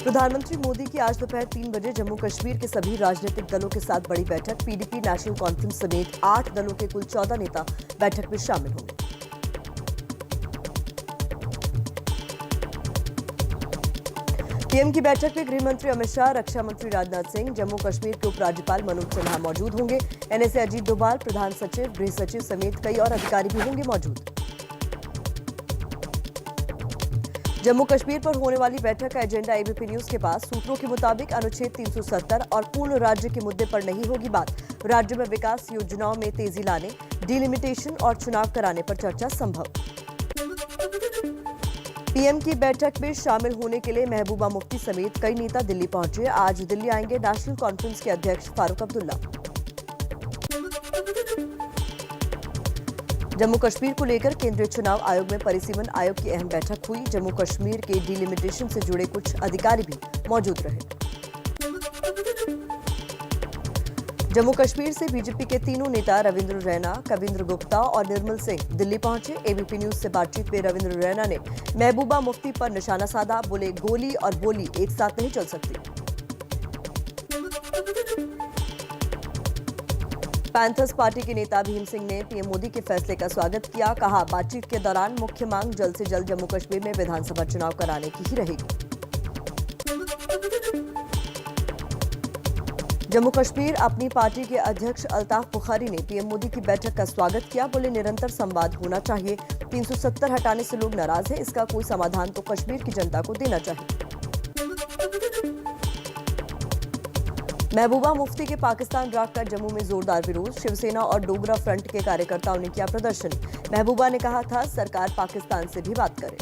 प्रधानमंत्री मोदी की आज दोपहर 3 बजे जम्मू कश्मीर के सभी राजनीतिक दलों के साथ बड़ी बैठक। पीडीपी, नेशनल कॉन्फ्रेंस समेत 8 दलों के कुल 14 नेता बैठक में शामिल होंगे। पीएम की बैठक में गृह मंत्री अमित शाह, रक्षा मंत्री राजनाथ सिंह, जम्मू कश्मीर के उपराज्यपाल मनोज सिन्हा मौजूद होंगे। एनएसए अजीत डोभाल, प्रधान सचिव, गृह सचिव समेत कई और अधिकारी भी होंगे मौजूद। जम्मू कश्मीर पर होने वाली बैठक का एजेंडा एबीपी न्यूज के पास। सूत्रों के मुताबिक अनुच्छेद 370 और पूर्ण राज्य के मुद्दे पर नहीं होगी बात। राज्य में विकास योजनाओं में तेजी लाने, डिलिमिटेशन और चुनाव कराने पर चर्चा संभव। पीएम की बैठक में शामिल होने के लिए महबूबा मुफ्ती समेत कई नेता दिल्ली पहुंचे। आज दिल्ली आएंगे नेशनल कॉन्फ्रेंस के अध्यक्ष फारूक अब्दुल्ला। जम्मू कश्मीर को लेकर केंद्रीय चुनाव आयोग में परिसीमन आयोग की अहम बैठक हुई। जम्मू कश्मीर के डिलिमिटेशन से जुड़े कुछ अधिकारी भी मौजूद रहे। जम्मू कश्मीर से बीजेपी के तीनों नेता रविंद्र रैना, कविंद्र गुप्ता और निर्मल सिंह दिल्ली पहुंचे। एबीपी न्यूज से बातचीत में रविंद्र रैना ने महबूबा मुफ्ती पर निशाना साधा। बोले, गोली और बोली एक साथ नहीं चल सकती। पैंथर्स पार्टी के नेता भीम सिंह ने पीएम मोदी के फैसले का स्वागत किया। कहा, बातचीत के दौरान मुख्य मांग जल्द से जल्द जम्मू कश्मीर में विधानसभा चुनाव कराने की ही रहेगी। जम्मू कश्मीर अपनी पार्टी के अध्यक्ष अल्ताफ बुखारी ने पीएम मोदी की बैठक का स्वागत किया। बोले, निरंतर संवाद होना चाहिए। 370 हटाने से लोग नाराज हैं। इसका कोई समाधान तो कश्मीर की जनता को देना चाहिए। महबूबा मुफ्ती के पाकिस्तान राग का जम्मू में जोरदार विरोध। शिवसेना और डोगरा फ्रंट के कार्यकर्ताओं ने किया प्रदर्शन। महबूबा ने कहा था, सरकार पाकिस्तान से भी बात करे।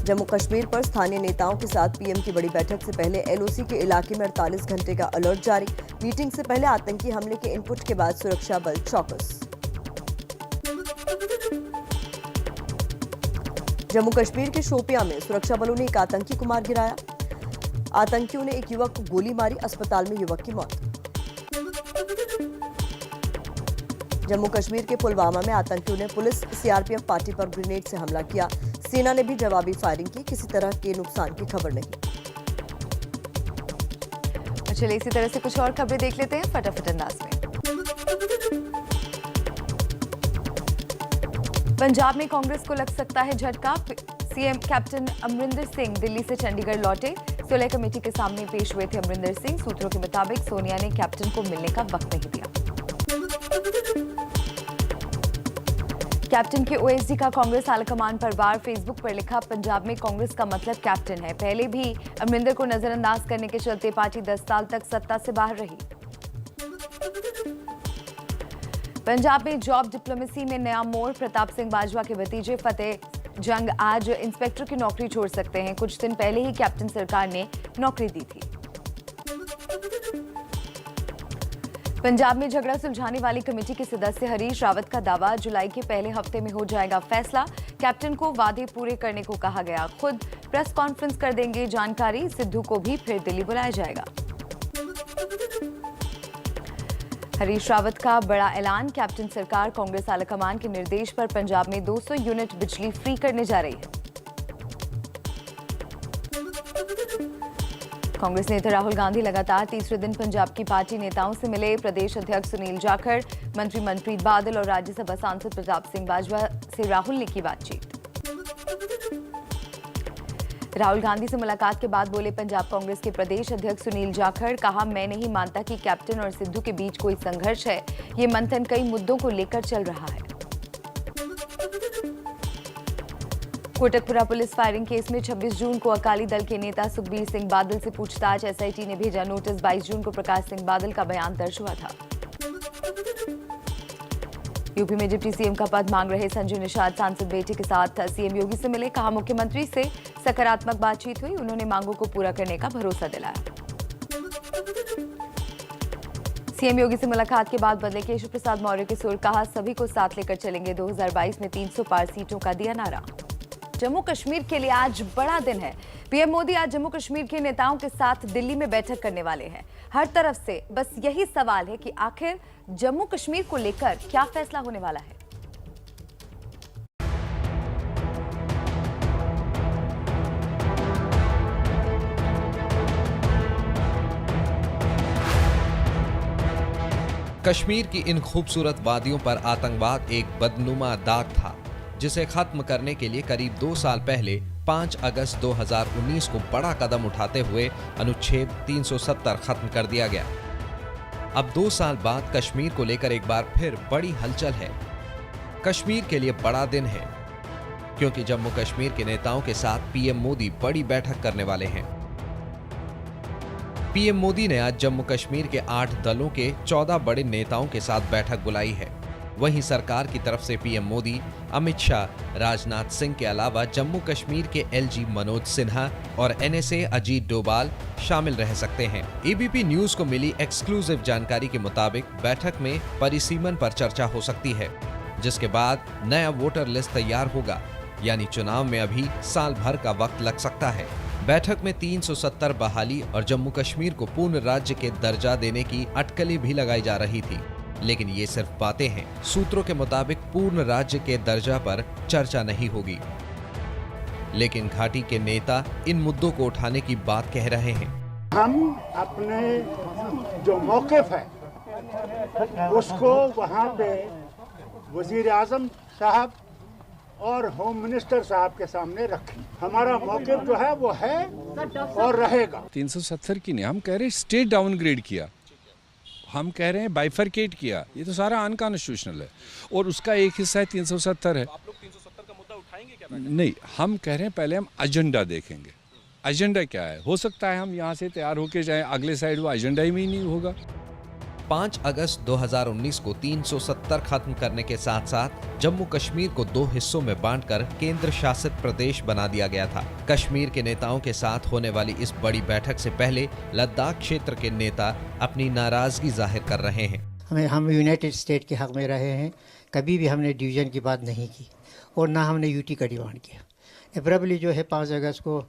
जम्मू कश्मीर पर स्थानीय नेताओं के साथ पीएम की बड़ी बैठक से पहले एलओसी के इलाके में 48 घंटे का अलर्ट जारी। मीटिंग से पहले आतंकी हमले के इनपुट के बाद सुरक्षा बल चौकस। जम्मू कश्मीर के शोपियां में सुरक्षा बलों ने एक आतंकी को मार गिराया। आतंकियों ने एक युवक को गोली मारी। अस्पताल में युवक की मौत। जम्मू कश्मीर के पुलवामा में आतंकियों ने पुलिस सीआरपीएफ पार्टी पर ग्रेनेड से हमला किया। सेना ने भी जवाबी फायरिंग की। किसी तरह के नुकसान की खबर नहीं। चलिए इसी तरह से कुछ और खबरें देख लेते हैं फटाफट अंदाज में। पंजाब में कांग्रेस को लग सकता है झटका। सीएम कैप्टन अमरिंदर सिंह दिल्ली से चंडीगढ़ लौटे। सुलह कमेटी के सामने पेश हुए थे अमरिंदर सिंह। सूत्रों के मुताबिक सोनिया ने कैप्टन को मिलने का वक्त नहीं दिया। कैप्टन के ओएसडी का कांग्रेस हाईकमान पर वार। फेसबुक पर लिखा, पंजाब में कांग्रेस का मतलब कैप्टन है। पहले भी अमरिंदर को नजरअंदाज करने के चलते पार्टी 10 साल तक सत्ता से बाहर रही। पंजाब में जॉब डिप्लोमेसी में नया मोड़। प्रताप सिंह बाजवा के भतीजे फतेह जंग आज इंस्पेक्टर की नौकरी छोड़ सकते हैं। कुछ दिन पहले ही कैप्टन सरकार ने नौकरी दी थी। पंजाब में झगड़ा सुलझाने वाली कमेटी के सदस्य हरीश रावत का दावा, जुलाई के पहले हफ्ते में हो जाएगा फैसला। कैप्टन को वादे पूरे करने को कहा गया। खुद प्रेस कॉन्फ्रेंस कर देंगे जानकारी। सिद्धू को भी फिर दिल्ली बुलाया जाएगा। हरीश रावत का बड़ा ऐलान। कैप्टन सरकार कांग्रेस आलाकमान के निर्देश पर पंजाब में 200 यूनिट बिजली फ्री करने जा रही है। कांग्रेस नेता राहुल गांधी लगातार तीसरे दिन पंजाब की पार्टी नेताओं से मिले। प्रदेश अध्यक्ष सुनील जाखड़, मंत्री मनप्रीत बादल और राज्यसभा सांसद प्रताप सिंह बाजवा से राहुल ने की बातचीत। राहुल गांधी से मुलाकात के बाद बोले पंजाब कांग्रेस के प्रदेश अध्यक्ष सुनील जाखड़। कहा, मैं नहीं मानता कि कैप्टन और सिद्धू के बीच कोई संघर्ष है। ये मंथन कई मुद्दों को लेकर चल रहा है। कोटकपुरा पुलिस फायरिंग केस में 26 जून को अकाली दल के नेता सुखबीर सिंह बादल से पूछताछ। एसआईटी ने भेजा नोटिस। 22 जून को प्रकाश सिंह बादल का बयान दर्ज हुआ था। यूपी में डिप्टी सीएम का पद मांग रहे संजय निषाद सांसद बेटे के साथ सीएम योगी से मिले। कहा, मुख्यमंत्री से सकारात्मक बातचीत हुई। उन्होंने मांगों को पूरा करने का भरोसा दिलाया। सीएम योगी से मुलाकात के बाद बदले केशव प्रसाद मौर्य के सुर। कहा, सभी को साथ लेकर चलेंगे। 2022 में 300 पार सीटों का दिया नारा। जम्मू कश्मीर के लिए आज बड़ा दिन है। पीएम मोदी आज जम्मू कश्मीर के नेताओं के साथ दिल्ली में बैठक करने वाले हैं। हर तरफ से बस यही सवाल है कि आखिर जम्मू कश्मीर को लेकर क्या फैसला होने वाला है। कश्मीर की इन खूबसूरत वादियों पर आतंकवाद एक बदनुमा दाग था, जिसे खत्म करने के लिए करीब 2 साल पहले 5 अगस्त 2019 को बड़ा कदम उठाते हुए अनुच्छेद 370 खत्म कर दिया गया। अब 2 साल बाद कश्मीर को लेकर एक बार फिर बड़ी हलचल है। कश्मीर के लिए बड़ा दिन है, क्योंकि जम्मू कश्मीर के नेताओं के साथ पीएम मोदी बड़ी बैठक करने वाले हैं। पीएम मोदी ने आज जम्मू कश्मीर के 8 दलों के 14 बड़े नेताओं के साथ बैठक बुलाई है। वहीं सरकार की तरफ से पीएम मोदी अमित शाह, राजनाथ सिंह के अलावा जम्मू कश्मीर के एलजी मनोज सिन्हा और एनएसए अजीत डोभाल शामिल रह सकते हैं। एबीपी न्यूज को मिली एक्सक्लूसिव जानकारी के मुताबिक बैठक में परिसीमन पर चर्चा हो सकती है, जिसके बाद नया वोटर लिस्ट तैयार होगा, यानी चुनाव में अभी साल भर का वक्त लग सकता है। बैठक में 370 बहाली और जम्मू कश्मीर को पूर्ण राज्य के दर्जा देने की अटकलें भी लगाई जा रही थी, लेकिन ये सिर्फ बातें हैं। सूत्रों के मुताबिक पूर्ण राज्य के दर्जा पर चर्चा नहीं होगी, लेकिन घाटी के नेता इन मुद्दों को उठाने की बात कह रहे हैं। हम अपने जो मौक़िफ़ है उसको वहाँ पे वज़ीर आज़म साहब और होम मिनिस्टर साहब के सामने रखें। हमारा मौक़िफ़ जो है वो है और रहेगा। 370 की नहीं, हम कह रहे हैं स्टेट डाउनग्रेड किया, हम कह रहे हैं बाइफरकेट किया। ये तो सारा अनकॉन्स्टिट्यूशनल है और उसका एक हिस्सा है 370 है। आप लोग 370 का मुद्दा उठाएंगे क्या? नहीं, हम कह रहे हैं पहले हम एजेंडा देखेंगे। एजेंडा क्या है? हो सकता है हम यहाँ से तैयार होके जाएं, अगले साइड वो एजेंडा ही नहीं होगा। 5 अगस्त 2019 को 370 खत्म करने के साथ साथ जम्मू कश्मीर को 2 हिस्सों में बांटकर केंद्र शासित प्रदेश बना दिया गया था। कश्मीर के नेताओं के साथ होने वाली इस बड़ी बैठक से पहले लद्दाख क्षेत्र के नेता अपनी नाराजगी जाहिर कर रहे हैं। हम यूनाइटेड स्टेट के हक में रहे हैं, कभी भी हमने डिवीज़न की बात नहीं की और ना हमने यूटी का डिमांड किया। एब्रबली जो है 5 अगस्त को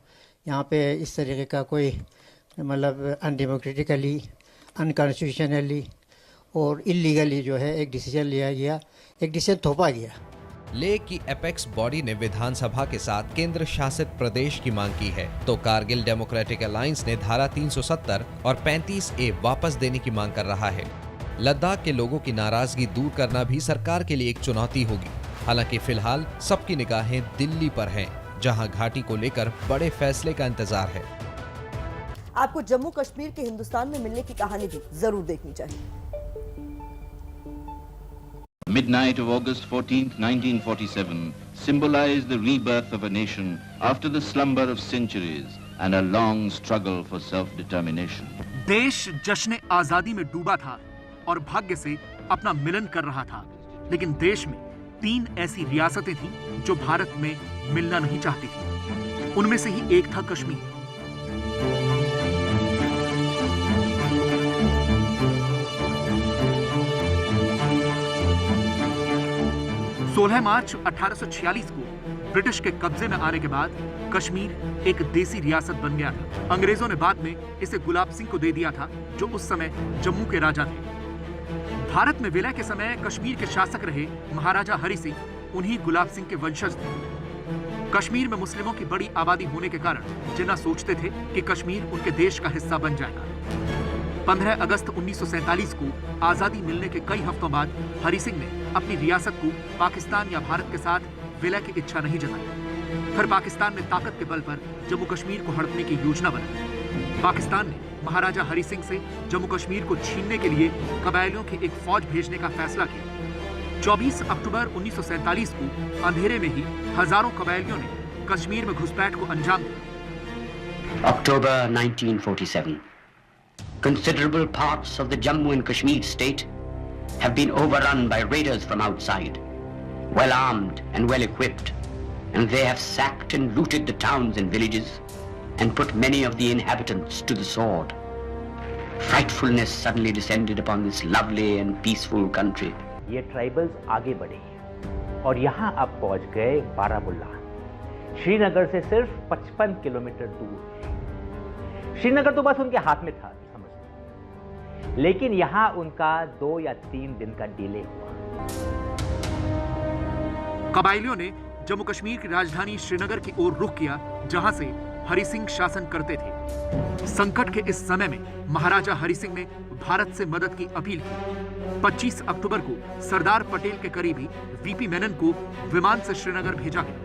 यहाँ पे इस तरीके का कोई मतलब अनडेमोक्रेटिकली, अनकॉन्स्टिट्यूशनली और इलीगली जो है एक डिसीजन लिया गया, एक डिसीजन थोपा गया। लेह की एपेक्स बॉडी ने विधानसभा के साथ केंद्र शासित प्रदेश की मांग की है, तो कारगिल डेमोक्रेटिक अलायंस ने धारा 370 और 35A वापस देने की मांग कर रहा है। लद्दाख के लोगों की नाराजगी दूर करना भी सरकार के लिए एक चुनौती होगी। हालांकि फिलहाल सबकी निगाहें दिल्ली पर हैं, जहां घाटी को लेकर बड़े फैसले का इंतजार है। आपको जम्मू कश्मीर के हिंदुस्तान में मिलने की कहानी भी जरूर देखनी चाहिए। Midnight of August 14th, 1947 symbolized the rebirth of a nation after the slumber of centuries and a long struggle for self-determination. देश जश्न आजादी में डूबा था और भाग्य से अपना मिलन कर रहा था, लेकिन देश में 3 ऐसी रियासतें थीं जो भारत में मिलना नहीं चाहती थीं। उनमें से ही एक था कश्मीर। सोलह मार्च 1846 को ब्रिटिश के कब्जे में आने के बाद कश्मीर एक देसी रियासत बन गया था। अंग्रेजों ने बाद में इसे गुलाब सिंह को दे दिया था, जो उस समय जम्मू के राजा थे। भारत में विलय के समय कश्मीर के शासक रहे महाराजा हरि सिंह उन्हीं गुलाब सिंह के वंशज थे। कश्मीर में मुस्लिमों की बड़ी आबादी होने के कारण जिन्ना सोचते थे कि कश्मीर उनके देश का हिस्सा बन जाएगा। 15 अगस्त 1947 को आजादी मिलने के कई हफ्तों बाद हरि सिंह ने अपनी रियासत को पाकिस्तान या भारत के साथ विलय की इच्छा नहीं जताई। फिर पाकिस्तान ने ताकत के बल पर जम्मू कश्मीर को हड़पने की योजना बनाई। पाकिस्तान ने महाराजा हरि सिंह से जम्मू कश्मीर को छीनने के लिए कबायलियों की एक फौज भेजने का फैसला किया। 24 अक्टूबर 1947 को अंधेरे में ही हजारों कबायलियों ने कश्मीर में घुसपैठ को अंजाम दिया। October 1947. Considerable parts of the Jammu and Kashmir state have been overrun by raiders from outside, well armed and well equipped, and they have sacked and looted the towns and villages and put many of the inhabitants to the sword. Frightfulness suddenly descended upon this lovely and peaceful country. ये tribals आगे बढ़े और यहाँ आप पहुँच गए बारामुल्ला। श्रीनगर से सिर्फ 55 किलोमीटर दूर है। श्रीनगर तो बस उनके हाथ में था, समझ लो। लेकिन यहां उनका 2 या 3 दिन का डिले हुआ। कबायलियों ने जम्मू कश्मीर की राजधानी श्रीनगर की ओर रुख किया, जहां से हरि सिंह शासन करते थे। संकट के इस समय में महाराजा हरि सिंह ने भारत से मदद की अपील की। 25 अक्टूबर को सरदार पटेल के करीबी वीपी मेनन को विमान से श्रीनगर भेजा गया।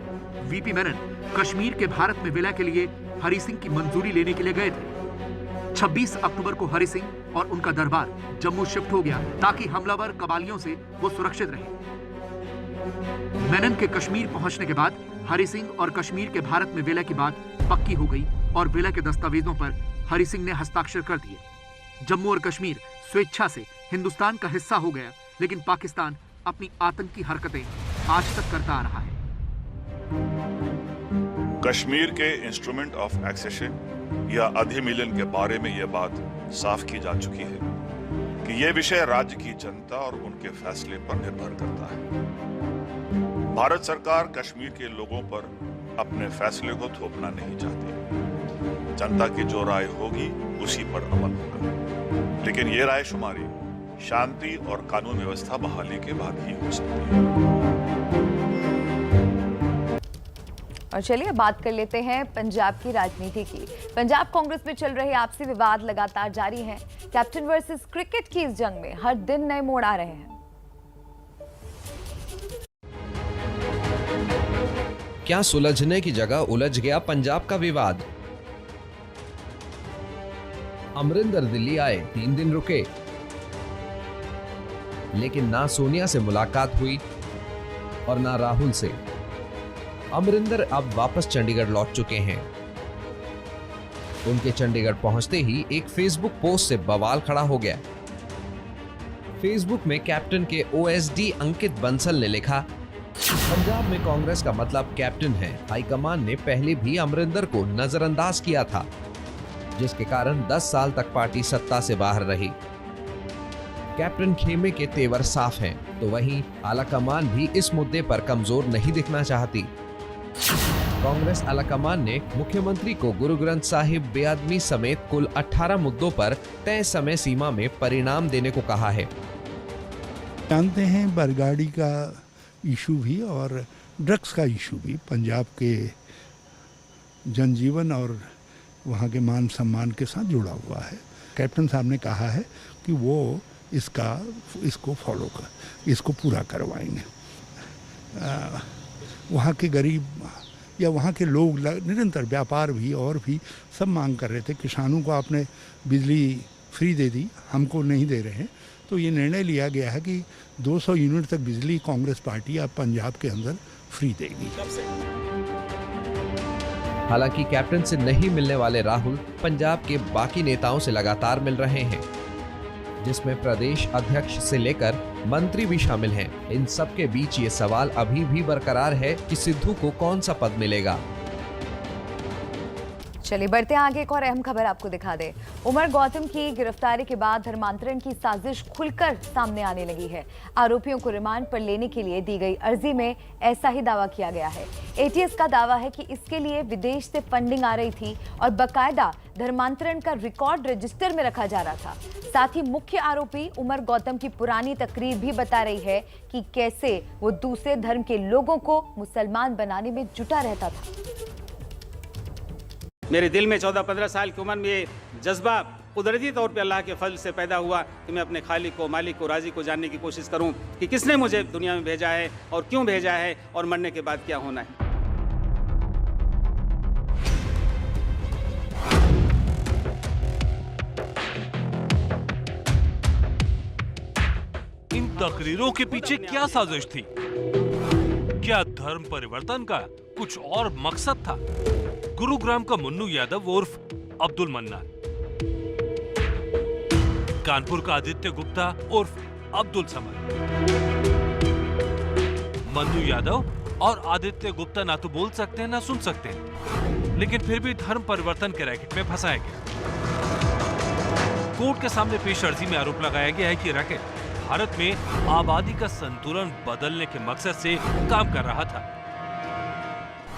वीपी मेनन कश्मीर के भारत में विलय के लिए हरि सिंह की मंजूरी लेने के लिए गए थे। 26 अक्टूबर को हरि सिंह और उनका दरबार जम्मू शिफ्ट हो गया ताकि हमलावर कबालियों से वो सुरक्षित रहे। मेनन के कश्मीर पहुंचने के बाद हरि सिंह और कश्मीर के भारत में विलय की बात पक्की हो गई और विलय के दस्तावेजों पर हरि सिंह ने हस्ताक्षर कर दिए। जम्मू और कश्मीर स्वेच्छा से हिंदुस्तान का हिस्सा हो गया, लेकिन पाकिस्तान अपनी आतंकी हरकतें आज तक करता आ रहा है। कश्मीर के इंस्ट्रूमेंट ऑफ एक्सेशन या अधिमिलन के बारे में यह बात साफ की जा चुकी है कि यह विषय राज्य की जनता और उनके फैसले पर निर्भर करता है। भारत सरकार कश्मीर के लोगों पर अपने फैसले को थोपना नहीं चाहती। जनता की जो राय होगी उसी पर अमल होगा, लेकिन ये राय शुमारी शांति और कानून व्यवस्था बहाली के बाद ही हो सकती है। और चलिए बात कर लेते हैं पंजाब की राजनीति की। पंजाब कांग्रेस में चल रहे आपसी विवाद लगातार जारी हैं। कैप्टन वर्सेस क्रिकेट की इस जंग में हर दिन नए मोड़ आ रहे हैं। क्या सुलझने की जगह उलझ गया पंजाब का विवाद? अमरिंदर दिल्ली आए, 3 दिन रुके, लेकिन ना सोनिया से मुलाकात हुई और ना राहुल से। अमरिंदर अब वापस चंडीगढ़ लौट चुके हैं। उनके चंडीगढ़ पहुंचते ही एक फेसबुक पोस्ट से बवाल खड़ा हो गया। फेसबुक में कैप्टन के ओएसडी अंकित बंसल ने लिखा, पंजाब में कांग्रेस का मतलब कैप्टन है। हाईकमान ने पहले भी अमरिंदर को नजरअंदाज किया था, जिसके कारण 10 साल तक पार्टी सत्ता से बाहर रही। कैप्टन खेमे के तेवर साफ हैं, तो वहीं आलाकमान भी इस मुद्दे पर कमजोर नहीं दिखना चाहती। कांग्रेस आलाकमान ने मुख्यमंत्री को गुरु ग्रंथ साहिब बेअदबी समेत कुल 18 मुद्दों पर तय समय सीमा में परिणाम देने को कहा है। जानते हैं बरगाड़ी का इशू भी और ड्रग्स का इशू भी पंजाब के जनजीवन और वहाँ के मान सम्मान के साथ जुड़ा हुआ है। कैप्टन साहब ने कहा है कि वो इसको फॉलो कर, इसको पूरा करवाएंगे। वहाँ के गरीब या वहाँ के लोग निरंतर व्यापार भी और भी सब मांग कर रहे थे। किसानों को आपने बिजली फ्री दे दी, हमको नहीं दे रहे हैं, तो ये निर्णय लिया गया है कि 200 यूनिट तक बिजली कांग्रेस पार्टी अब पंजाब के अंदर फ्री देगी। हालांकि कैप्टन से नहीं मिलने वाले राहुल पंजाब के बाकी नेताओं से लगातार मिल रहे हैं, जिसमें प्रदेश अध्यक्ष से लेकर मंत्री भी शामिल हैं। इन सब के बीच ये सवाल अभी भी बरकरार है कि सिद्धू को कौन सा पद मिलेगा। चलिए बढ़ते हैं आगे। एक और अहम खबर आपको दिखा दे। उमर गौतम की गिरफ्तारी के बाद धर्मांतरण की साजिश खुलकर सामने आने लगी है। आरोपियों को रिमांड पर लेने के लिए दी गई अर्जी में ऐसा ही दावा किया गया है। एटीएस का दावा है कि इसके लिए विदेश से फंडिंग आ रही थी और बकायदा धर्मांतरण का रिकॉर्ड रजिस्टर में रखा जा रहा था। साथ ही मुख्य आरोपी उमर गौतम की पुरानी तकरीर भी बता रही है कि कैसे वो दूसरे धर्म के लोगों को मुसलमान बनाने में जुटा रहता था। मेरे दिल में 14-15 साल की उम्र में ये जज्बा कुदरती तौर पे अल्लाह के फजल से पैदा हुआ कि मैं अपने खालिक को, मालिक को, राजी को जानने की कोशिश करूं कि किसने मुझे दुनिया में भेजा है और क्यों भेजा है और मरने के बाद क्या होना है। इन तकरीरों के पीछे क्या साजिश थी? क्या धर्म परिवर्तन का कुछ और मकसद था? गुरुग्राम का मुन्नू यादव उर्फ अब्दुल मन्नान, कानपुर का आदित्य गुप्ता उर्फ अब्दुल समद। मन्नू यादव और आदित्य गुप्ता ना तो बोल सकते हैं ना सुन सकते हैं, लेकिन फिर भी धर्म परिवर्तन के रैकेट में फंसाया गया। कोर्ट के सामने पेश अर्जी में आरोप लगाया गया है कि रैकेट भारत में आबादी का संतुलन बदलने के मकसद से काम कर रहा था।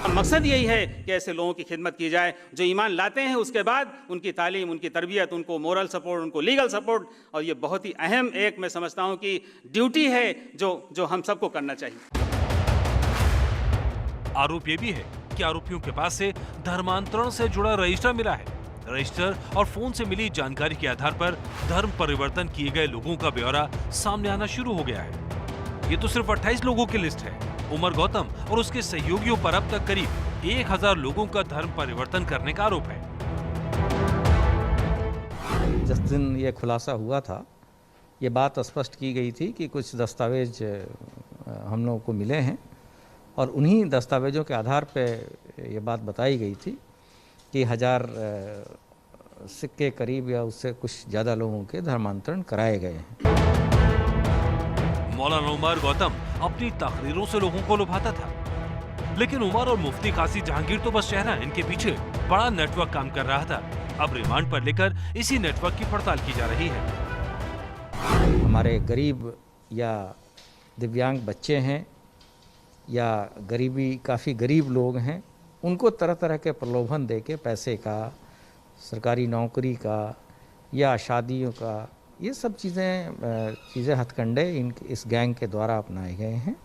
मकसद यही है कि ऐसे लोगों की खिदमत की जाए जो ईमान लाते हैं, उसके बाद उनकी तालीम, उनकी तरबियत, उनको मोरल सपोर्ट, उनको लीगल सपोर्ट, और ये बहुत ही अहम एक मैं समझता हूँ कि ड्यूटी है जो हम सबको करना चाहिए। आरोप ये भी है कि आरोपियों के पास से धर्मांतरण से जुड़ा रजिस्टर मिला है। रजिस्टर और फोन से मिली जानकारी के आधार पर धर्म परिवर्तन किए गए लोगों का ब्यौरा सामने आना शुरू हो गया है। ये तो सिर्फ 28 लोगों की लिस्ट है। उमर गौतम और उसके सहयोगियों पर अब तक करीब 1000 लोगों का धर्म परिवर्तन करने का आरोप है। जिस दिन ये खुलासा हुआ था, ये बात स्पष्ट की गई थी कि कुछ दस्तावेज हम लोगों को मिले हैं और उन्हीं दस्तावेजों के आधार पर ये बात बताई गई थी कि 1000 सिक्के करीब या उससे कुछ ज़्यादा लोगों के धर्मांतरण कराए गए हैं। मौलाना उमर गौतम अपनी तकरीरों से लोगों को लुभाता था, लेकिन उमर और मुफ्ती काजी जहांगीर तो बस चेहरा, इनके पीछे बड़ा नेटवर्क काम कर रहा था। अब रिमांड पर लेकर इसी नेटवर्क की पड़ताल की जा रही है। हमारे गरीब या दिव्यांग बच्चे हैं या काफ़ी गरीब लोग हैं, उनको तरह तरह के प्रलोभन देके पैसे का, सरकारी नौकरी का या शादियों का, ये सब चीज़ें हथकंडे इस गैंग के द्वारा अपनाए गए हैं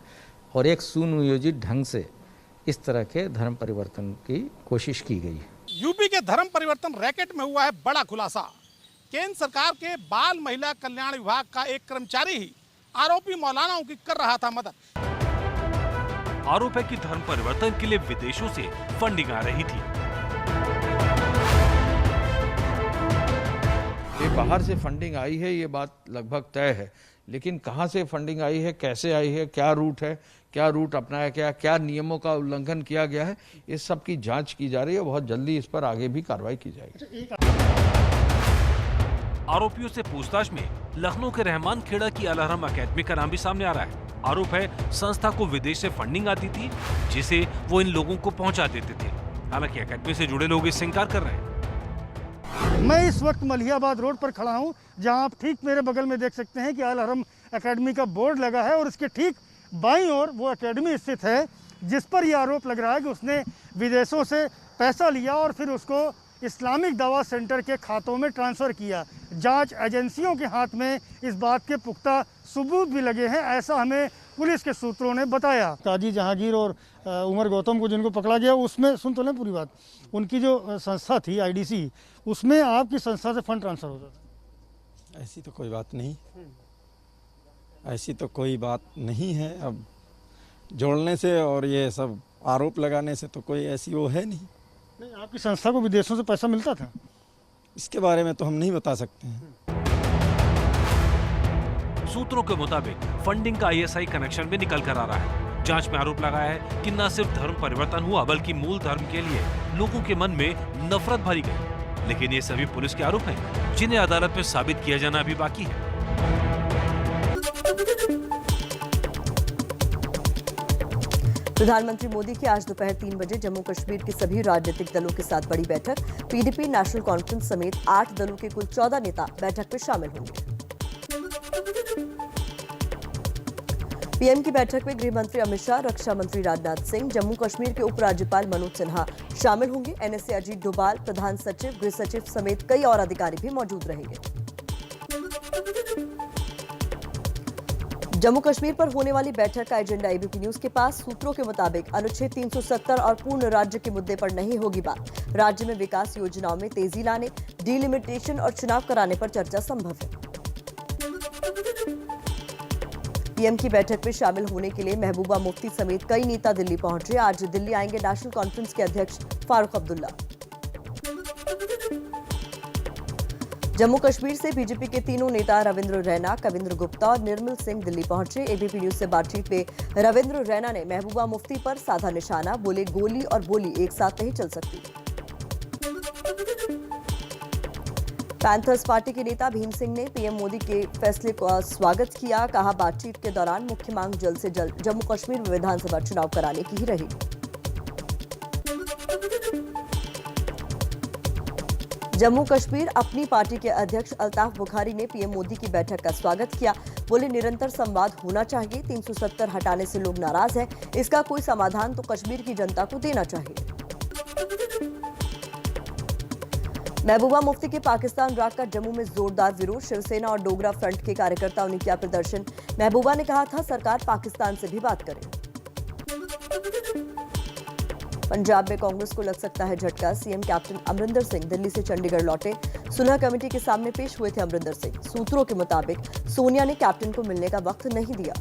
और एक सुनियोजित ढंग से इस तरह के धर्म परिवर्तन की कोशिश की गई है। यूपी के धर्म परिवर्तन रैकेट में हुआ है बड़ा खुलासा। केंद्र सरकार के बाल महिला कल्याण विभाग का एक कर्मचारी ही आरोपी मौलानाओं की कर रहा था मदद। आरोप है कि धर्म परिवर्तन के लिए विदेशों से फंडिंग आ रही थी। ये बाहर से फंडिंग आई है, ये बात लगभग तय है, लेकिन कहाँ से फंडिंग आई है, कैसे आई है, क्या रूट अपनाया गया, क्या नियमों का उल्लंघन किया गया है, इस सब की जांच की जा रही है। बहुत जल्दी इस पर आगे भी कार्रवाई की जाएगी। आरोपियों से पूछताछ में लखनऊ के रहमान खेड़ा की अल-हरम अकेडमी का नाम भी सामने आ रहा है। आरोप है संस्था को विदेश से फंडिंग आती थी, जिसे वो इन लोगों को पहुंचा देते थे। हालांकि अकेडमी से जुड़े लोग इससे इंकार कर रहे हैं। मैं इस वक्त मलिहाबाद रोड पर खड़ा हूं, जहां आप ठीक मेरे बगल में देख सकते हैं कि अल-हरम अकेडमी का बोर्ड लगा है और इसके ठीक बाईं ओर वो अकेडमी स्थित है, जिस पर यह आरोप लग रहा है कि उसने विदेशों से पैसा लिया और फिर उसको इस्लामिक दवा सेंटर के खातों में ट्रांसफ़र किया। जांच एजेंसियों के हाथ में इस बात के पुख्ता सबूत भी लगे हैं, ऐसा हमें पुलिस के सूत्रों ने बताया। काजी जहांगीर और उमर गौतम को जिनको पकड़ा गया, उसमें सुन तो लें पूरी बात, उनकी जो संस्था थी IDC, उसमें आपकी संस्था से फंड ट्रांसफ़र होता था। ऐसी तो कोई बात नहीं, ऐसी तो कोई बात नहीं है। अब जोड़ने से और ये सब आरोप लगाने से तो कोई ऐसी वो है नहीं। आपकी संस्था को विदेशों से पैसा मिलता था? इसके बारे में तो हम नहीं बता सकते हैं। सूत्रों के मुताबिक फंडिंग का ISI कनेक्शन भी निकल कर आ रहा है। जांच में आरोप लगाया है कि न सिर्फ धर्म परिवर्तन हुआ, बल्कि मूल धर्म के लिए लोगों के मन में नफरत भरी गई। लेकिन ये सभी पुलिस के आरोप हैं, जिन्हें अदालत में साबित किया जाना अभी बाकी है। प्रधानमंत्री मोदी की आज दोपहर 3 बजे जम्मू कश्मीर के सभी राजनीतिक दलों के साथ बड़ी बैठक। PDP, नेशनल कॉन्फ्रेंस समेत 8 दलों के कुल 14 नेता बैठक में शामिल होंगे। पीएम की बैठक में गृह मंत्री अमित शाह, रक्षा मंत्री राजनाथ सिंह, जम्मू कश्मीर के उपराज्यपाल मनोज सिन्हा शामिल होंगे। NSA अजीत डोभाल, प्रधान सचिव, गृह सचिव समेत कई और अधिकारी भी मौजूद रहेंगे। जम्मू कश्मीर पर होने वाली बैठक का एजेंडा ABP न्यूज के पास। सूत्रों के मुताबिक अनुच्छेद 370 और पूर्ण राज्य के मुद्दे पर नहीं होगी बात। राज्य में विकास योजनाओं में तेजी लाने, डिलिमिटेशन और चुनाव कराने पर चर्चा संभव है। पीएम की बैठक में शामिल होने के लिए महबूबा मुफ्ती समेत कई नेता दिल्ली पहुंचे। आज दिल्ली आएंगे नेशनल कॉन्फ्रेंस के अध्यक्ष फारूक अब्दुल्ला। जम्मू कश्मीर से बीजेपी के तीनों नेता रविंद्र रैना, कविंद्र गुप्ता और निर्मल सिंह दिल्ली पहुंचे। ABP न्यूज से बातचीत में रविंद्र रैना ने महबूबा मुफ्ती पर साधा निशाना, बोले गोली और बोली एक साथ नहीं चल सकती। पैंथर्स पार्टी के नेता भीम सिंह ने पीएम मोदी के फैसले का स्वागत किया। कहा, बातचीत के दौरान मुख्य मांग जल्द से जल्द जम्मू कश्मीर में विधानसभा चुनाव कराने की ही रहेगी। जम्मू कश्मीर अपनी पार्टी के अध्यक्ष अल्ताफ बुखारी ने पीएम मोदी की बैठक का स्वागत किया। बोले निरंतर संवाद होना चाहिए। 370 हटाने से लोग नाराज हैं, इसका कोई समाधान तो कश्मीर की जनता को देना चाहिए। महबूबा मुफ्ती के पाकिस्तान राग का जम्मू में जोरदार विरोध। शिवसेना और डोगरा फ्रंट के कार्यकर्ताओं ने किया प्रदर्शन। महबूबा ने कहा था सरकार पाकिस्तान से भी बात करे। पंजाब में कांग्रेस को लग सकता है झटका। सीएम कैप्टन अमरिंदर सिंह दिल्ली से चंडीगढ़ लौटे। सुलह कमेटी के सामने पेश हुए थे अमरिंदर सिंह। सूत्रों के मुताबिक सोनिया ने कैप्टन को मिलने का वक्त नहीं दिया।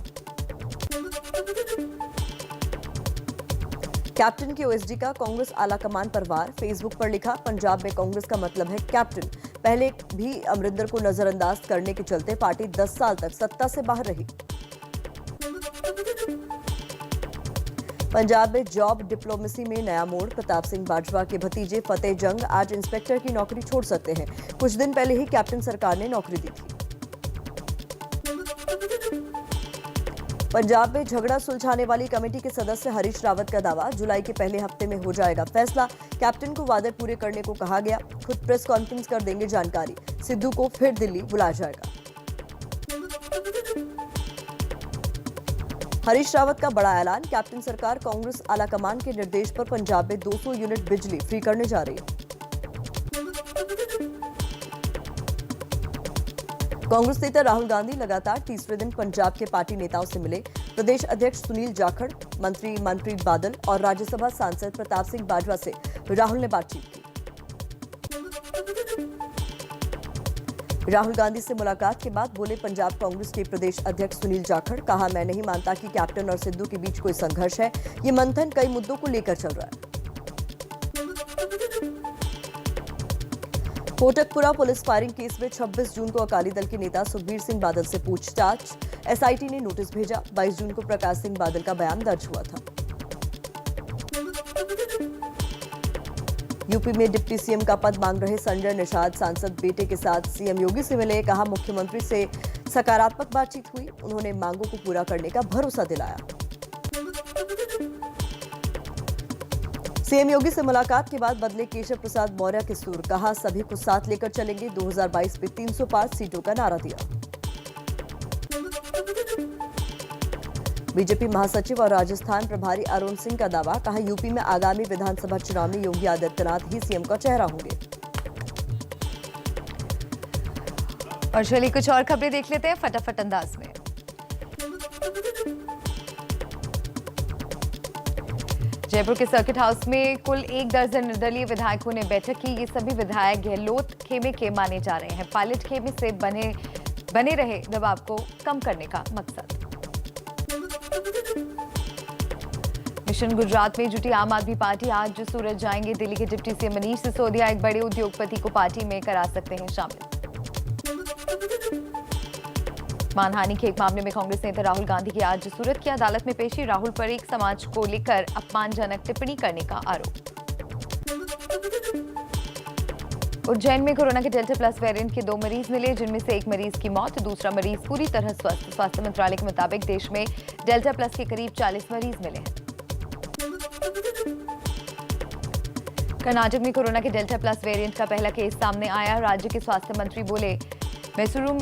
कैप्टन के ओएसडी का कांग्रेस आलाकमान पर वार। फेसबुक पर लिखा, पंजाब में कांग्रेस का मतलब है कैप्टन। पहले भी अमरिंदर को नजरअंदाज करने के चलते पार्टी 10 साल तक सत्ता से बाहर रही। पंजाब में जॉब डिप्लोमेसी में नया मोड़। प्रताप सिंह बाजवा के भतीजे फतेह जंग आज इंस्पेक्टर की नौकरी छोड़ सकते हैं। कुछ दिन पहले ही कैप्टन सरकार ने नौकरी दी थी। पंजाब में झगड़ा सुलझाने वाली कमेटी के सदस्य हरीश रावत का दावा, जुलाई के पहले हफ्ते में हो जाएगा फैसला। कैप्टन को वादे पूरे करने को कहा गया। खुद प्रेस कॉन्फ्रेंस कर देंगे जानकारी। सिद्धू को फिर दिल्ली बुलाया जाएगा। हरीश रावत का बड़ा ऐलान, कैप्टन सरकार कांग्रेस आलाकमान के निर्देश पर पंजाब में 200 यूनिट बिजली फ्री करने जा रही है। कांग्रेस नेता राहुल गांधी लगातार तीसरे दिन पंजाब के पार्टी नेताओं से मिले। प्रदेश अध्यक्ष सुनील जाखड़, मंत्री मनप्रीत बादल और राज्यसभा सांसद प्रताप सिंह बाजवा से राहुल ने बातचीत की। राहुल गांधी से मुलाकात के बाद बोले पंजाब कांग्रेस के प्रदेश अध्यक्ष सुनील जाखड़, कहा मैं नहीं मानता कि कैप्टन और सिद्धू के बीच कोई संघर्ष है। ये मंथन कई मुद्दों को लेकर चल रहा है। कोटकपुरा पुलिस फायरिंग केस में 26 जून को अकाली दल के नेता सुखबीर सिंह बादल से पूछताछ। एसआईटी ने नोटिस भेजा। 22 जून को प्रकाश सिंह बादल का बयान दर्ज हुआ था। यूपी में डिप्टी सीएम का पद मांग रहे संजय निषाद सांसद बेटे के साथ सीएम योगी से मिले। कहा मुख्यमंत्री से सकारात्मक बातचीत हुई। उन्होंने मांगों को पूरा करने का भरोसा दिलाया। सीएम योगी से मुलाकात के बाद बदले केशव प्रसाद मौर्य के सुर। कहा सभी को साथ लेकर चलेंगे। 2022 में 305 सीटों का नारा दिया। बीजेपी महासचिव और राजस्थान प्रभारी अरुण सिंह का दावा, कहा यूपी में आगामी विधानसभा चुनाव में योगी आदित्यनाथ ही सीएम का चेहरा होंगे। और चलिए कुछ और खबरें देख लेते हैं फटाफट अंदाज में। जयपुर के सर्किट हाउस में कुल 1 दर्जन निर्दलीय विधायकों ने बैठक की। ये सभी विधायक गहलोत खेमे के माने जा रहे हैं। पायलट खेमे से बने रहे दबाव को कम करने का मकसद। मिशन गुजरात में जुटी आम आदमी पार्टी आज सूरत जाएंगे। दिल्ली के डिप्टी सीएम मनीष सिसोदिया एक बड़े उद्योगपति को पार्टी में करा सकते हैं शामिल। मानहानि के एक मामले में कांग्रेस नेता राहुल गांधी की आज सूरत की अदालत में पेशी। राहुल पर एक समाज को लेकर अपमानजनक टिप्पणी करने का आरोप। उज्जैन में कोरोना के डेल्टा प्लस वेरिएंट के 2 मरीज मिले, जिनमें से एक मरीज की मौत, दूसरा मरीज पूरी तरह स्वस्थ। स्वास्थ्य मंत्रालय के मुताबिक देश में डेल्टा प्लस के करीब 40 मरीज मिले हैं। कर्नाटक में कोरोना के डेल्टा प्लस वेरिएंट का पहला केस सामने आया। राज्य के स्वास्थ्य मंत्री बोले मैसूरू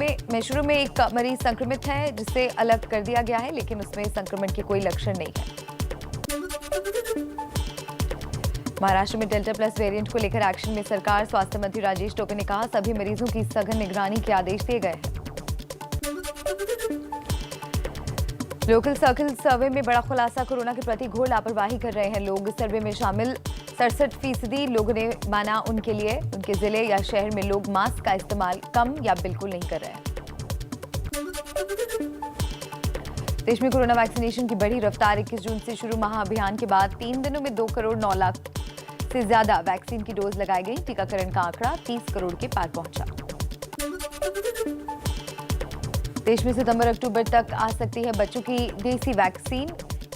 में एक मरीज संक्रमित है, जिसे अलग कर दिया गया है, लेकिन उसमें संक्रमण के कोई लक्षण नहीं है। महाराष्ट्र में डेल्टा प्लस वेरिएंट को लेकर एक्शन में सरकार। स्वास्थ्य मंत्री राजेश टोपे ने कहा सभी मरीजों की सघन निगरानी के आदेश दिए गए हैं। लोकल सर्कल सर्वे में बड़ा खुलासा, कोरोना के प्रति घोर लापरवाही कर रहे हैं लोग। सर्वे में शामिल 67% लोगों ने माना उनके उनके जिले या शहर में लोग मास्क का इस्तेमाल कम या बिल्कुल नहीं कर रहे हैं। देश में कोरोना वैक्सीनेशन की बढ़ी रफ्तार। 21 जून से शुरू महाअभियान के बाद 3 दिनों में 2 करोड़ 9 लाख से ज्यादा वैक्सीन की डोज लगाई गई। टीकाकरण का आंकड़ा 30 करोड़ के पार पहुंचा। देश में सितंबर-अक्टूबर तक आ सकती है बच्चों की देसी वैक्सीन।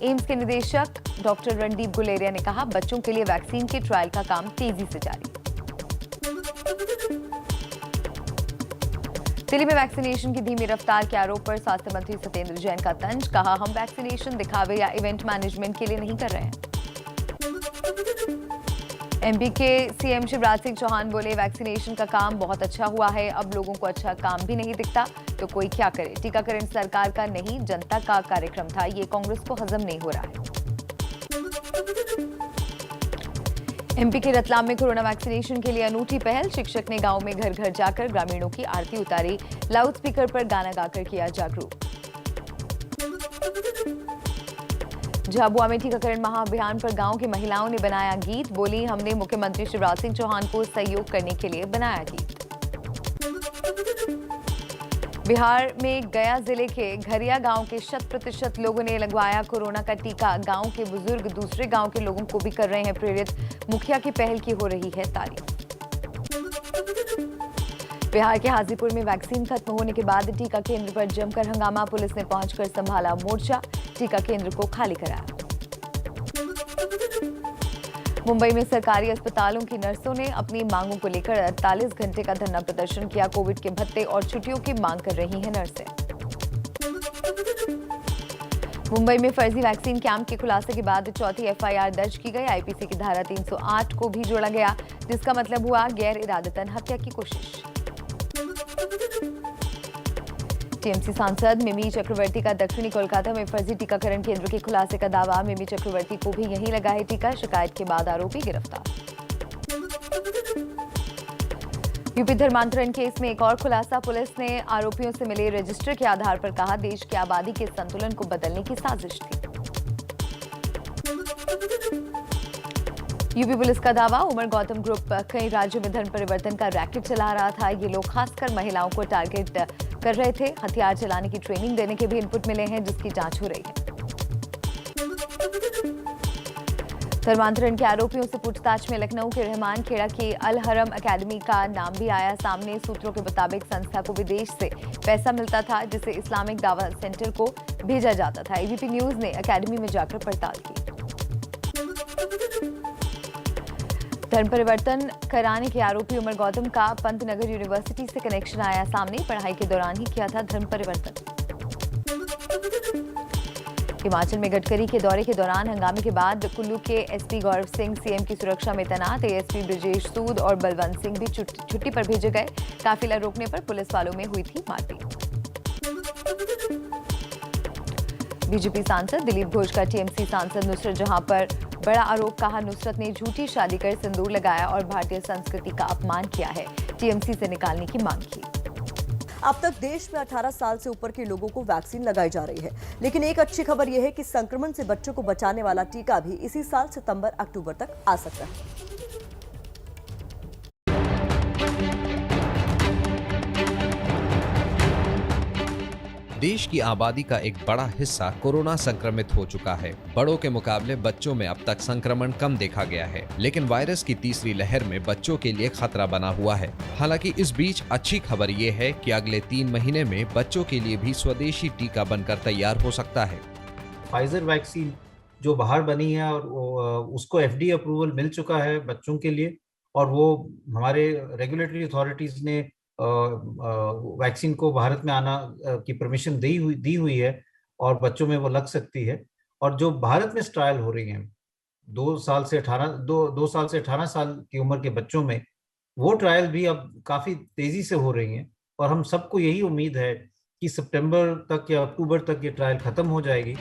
एम्स के निदेशक डॉक्टर रणदीप गुलेरिया ने कहा बच्चों के लिए वैक्सीन के ट्रायल का काम तेजी से जारी। दिल्ली में वैक्सीनेशन की धीमी रफ्तार के आरोप पर स्वास्थ्य मंत्री सत्येंद्र जैन का तंज। कहा हम वैक्सीनेशन दिखावे या इवेंट मैनेजमेंट के लिए नहीं कर रहे हैं। एमपी के सीएम शिवराज सिंह चौहान बोले वैक्सीनेशन का काम बहुत अच्छा हुआ है, अब लोगों को अच्छा काम भी नहीं दिखता तो कोई क्या करे। टीकाकरण सरकार का नहीं जनता का कार्यक्रम था, ये कांग्रेस को हजम नहीं हो रहा है। एमपी के रतलाम में कोरोना वैक्सीनेशन के लिए अनूठी पहल, शिक्षक ने गांव में घर घर जाकर ग्रामीणों की आरती उतारी, लाउडस्पीकर पर गाना गाकर किया जागरूक। झाबुआ में टीकाकरण महाअभियान पर गांव की महिलाओं ने बनाया गीत, बोली हमने मुख्यमंत्री शिवराज सिंह चौहान को सहयोग करने के लिए बनाया गीत। बिहार में गया जिले के घरिया गांव के 100% लोगों ने लगवाया कोरोना का टीका, गांव के बुजुर्ग दूसरे गांव के लोगों को भी कर रहे हैं प्रेरित, मुखिया की पहल की हो रही है तारीफ। बिहार के हाजीपुर में वैक्सीन खत्म होने के बाद टीका केंद्र पर जमकर हंगामा, पुलिस ने पहुंचकर संभाला मोर्चा, टीका केंद्र को खाली कराया। मुंबई में सरकारी अस्पतालों की नर्सों ने अपनी मांगों को लेकर 48 घंटे का धरना प्रदर्शन किया, कोविड के भत्ते और छुट्टियों की मांग कर रही हैं नर्सें। मुंबई में फर्जी वैक्सीन कैंप के खुलासे के बाद चौथी एफआईआर दर्ज की गई, आईपीसी की धारा 308 को भी जोड़ा गया, जिसका मतलब हुआ गैर इरादतन हत्या की कोशिश। टीएमसी सांसद मिमी चक्रवर्ती का दक्षिणी कोलकाता में फर्जी टीकाकरण केंद्र के खुलासे का दावा, मिमी चक्रवर्ती को भी यहीं लगा है टीका, शिकायत के बाद आरोपी गिरफ्तार। यूपी धर्मांतरण केस में एक और खुलासा, पुलिस ने आरोपियों से मिले रजिस्टर के आधार पर कहा देश की आबादी के संतुलन को बदलने की साजिश थी। यूपी पुलिस का दावा, उमर गौतम ग्रुप कई राज्यों में धर्म परिवर्तन का रैकेट चला रहा था, ये लोग खासकर महिलाओं को टारगेट कर रहे थे, हथियार चलाने की ट्रेनिंग देने के भी इनपुट मिले हैं, जिसकी जांच हो रही है। धर्मांतरण के आरोपियों से पूछताछ में लखनऊ के रहमान खेड़ा की अल हरम एकेडमी का नाम भी आया सामने, सूत्रों के मुताबिक संस्था को विदेश से पैसा मिलता था जिसे इस्लामिक दावा सेंटर को भेजा जाता था। एबीपी न्यूज ने एकेडमी में जाकर पड़ताल की। धर्म परिवर्तन कराने के आरोपी उमर गौतम का पंतनगर यूनिवर्सिटी से कनेक्शन आया सामने, पढ़ाई के दौरान ही किया था धर्म परिवर्तन। हिमाचल में गडकरी के दौरे के दौरान हंगामे के बाद कुल्लू के एसपी गौरव सिंह सीएम की सुरक्षा में तैनात, एएसपी ब्रजेश सूद और बलवंत सिंह भी छुट्टी पर भेजे गए, काफिला रोकने पर पुलिस वालों में हुई थी मारपीट। बीजेपी सांसद दिलीप घोष का टीएमसी सांसद नुसरत जहां पर बड़ा आरोप, कहा नुसरत ने झूठी शादी कर सिंदूर लगाया और भारतीय संस्कृति का अपमान किया है, टीएमसी से निकालने की मांग की। अब तक देश में 18 साल से ऊपर के लोगों को वैक्सीन लगाई जा रही है, लेकिन एक अच्छी खबर यह है कि संक्रमण से बच्चों को बचाने वाला टीका भी इसी साल सितंबर-अक्टूबर तक आ सकता है। देश की आबादी का एक बड़ा हिस्सा कोरोना संक्रमित हो चुका है। बड़ों के मुकाबले बच्चों में अब तक संक्रमण कम देखा गया है, लेकिन वायरस की तीसरी लहर में बच्चों के लिए खतरा बना हुआ है। हालांकि इस बीच अच्छी खबर ये है कि अगले 3 महीने में बच्चों के लिए भी स्वदेशी टीका बनकर तैयार हो सकता है। फाइजर वैक्सीन जो बाहर बनी है और उसको एफडीए अप्रूवल मिल चुका है बच्चों के लिए, और वो हमारे रेगुलेटरी अथॉरिटीज ने वैक्सीन को भारत में आना की परमिशन दी हुई है और बच्चों में वो लग सकती है। और जो भारत में ट्रायल हो रही हैं 2 साल से 18 साल की उम्र के बच्चों में, वो ट्रायल भी अब काफ़ी तेज़ी से हो रही हैं और हम सबको यही उम्मीद है कि सितंबर तक या अक्टूबर तक ये ट्रायल ख़त्म हो जाएगी।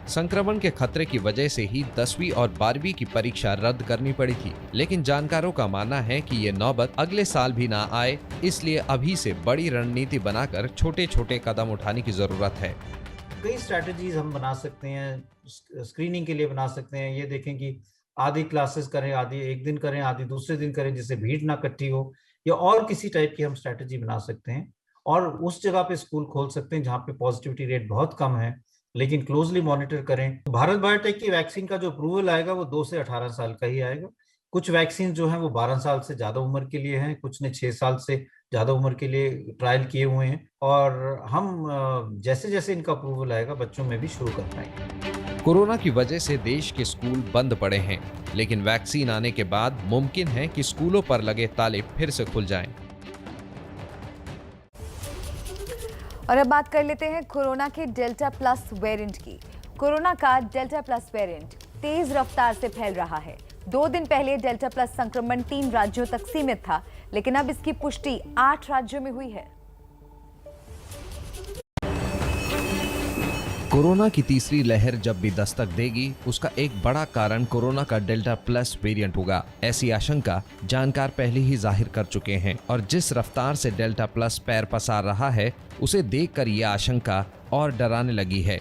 संक्रमण के खतरे की वजह से ही 10वीं और 12वीं की परीक्षा रद्द करनी पड़ी थी, लेकिन जानकारों का मानना है कि ये नौबत अगले साल भी ना आए, इसलिए अभी से बड़ी रणनीति बनाकर छोटे छोटे कदम उठाने की जरूरत है। कई स्ट्रैटेजीज हम बना सकते हैं, स्क्रीनिंग के लिए बना सकते हैं। ये देखें कि आधी क्लासेस करें, आधी एक दिन करें, आधी दूसरे दिन करें, जिससे भीड़ ना इकट्ठी हो, या और किसी टाइप की हम स्ट्रैटेजी बना सकते हैं। और उस जगह पे स्कूल खोल सकते हैं जहाँ पे पॉजिटिविटी रेट बहुत कम है, लेकिन क्लोजली मॉनिटर करें। भारत बायोटेक की वैक्सीन का जो अप्रूवल आएगा वो 2 से 18 साल का ही आएगा। कुछ वैक्सीन जो हैं वो 12 साल से ज़्यादा उम्र के लिए हैं, कुछ ने 6 साल से ज़्यादा उम्र के लिए ट्रायल किए हुए हैं, और हम जैसे जैसे इनका अप्रूवल आएगा बच्चों में भी शुरू कर पाएंगे। कोरोना की वजह से देश के स्कूल बंद पड़े हैं, लेकिन वैक्सीन आने के बाद मुमकिन है कि स्कूलों पर लगे ताले फिर से खुल जाएं। और अब बात कर लेते हैं कोरोना के डेल्टा प्लस वेरिएंट की। कोरोना का डेल्टा प्लस वेरिएंट तेज रफ्तार से फैल रहा है। 2 दिन पहले डेल्टा प्लस संक्रमण 3 राज्यों तक सीमित था, लेकिन अब इसकी पुष्टि 8 राज्यों में हुई है। कोरोना की तीसरी लहर जब भी दस्तक देगी, उसका एक बड़ा कारण कोरोना का डेल्टा प्लस वेरिएंट होगा। ऐसी आशंका जानकार पहले ही जाहिर कर चुके हैं और जिस रफ्तार से डेल्टा प्लस पैर पसार रहा है, उसे देखकर यह आशंका और डराने लगी है,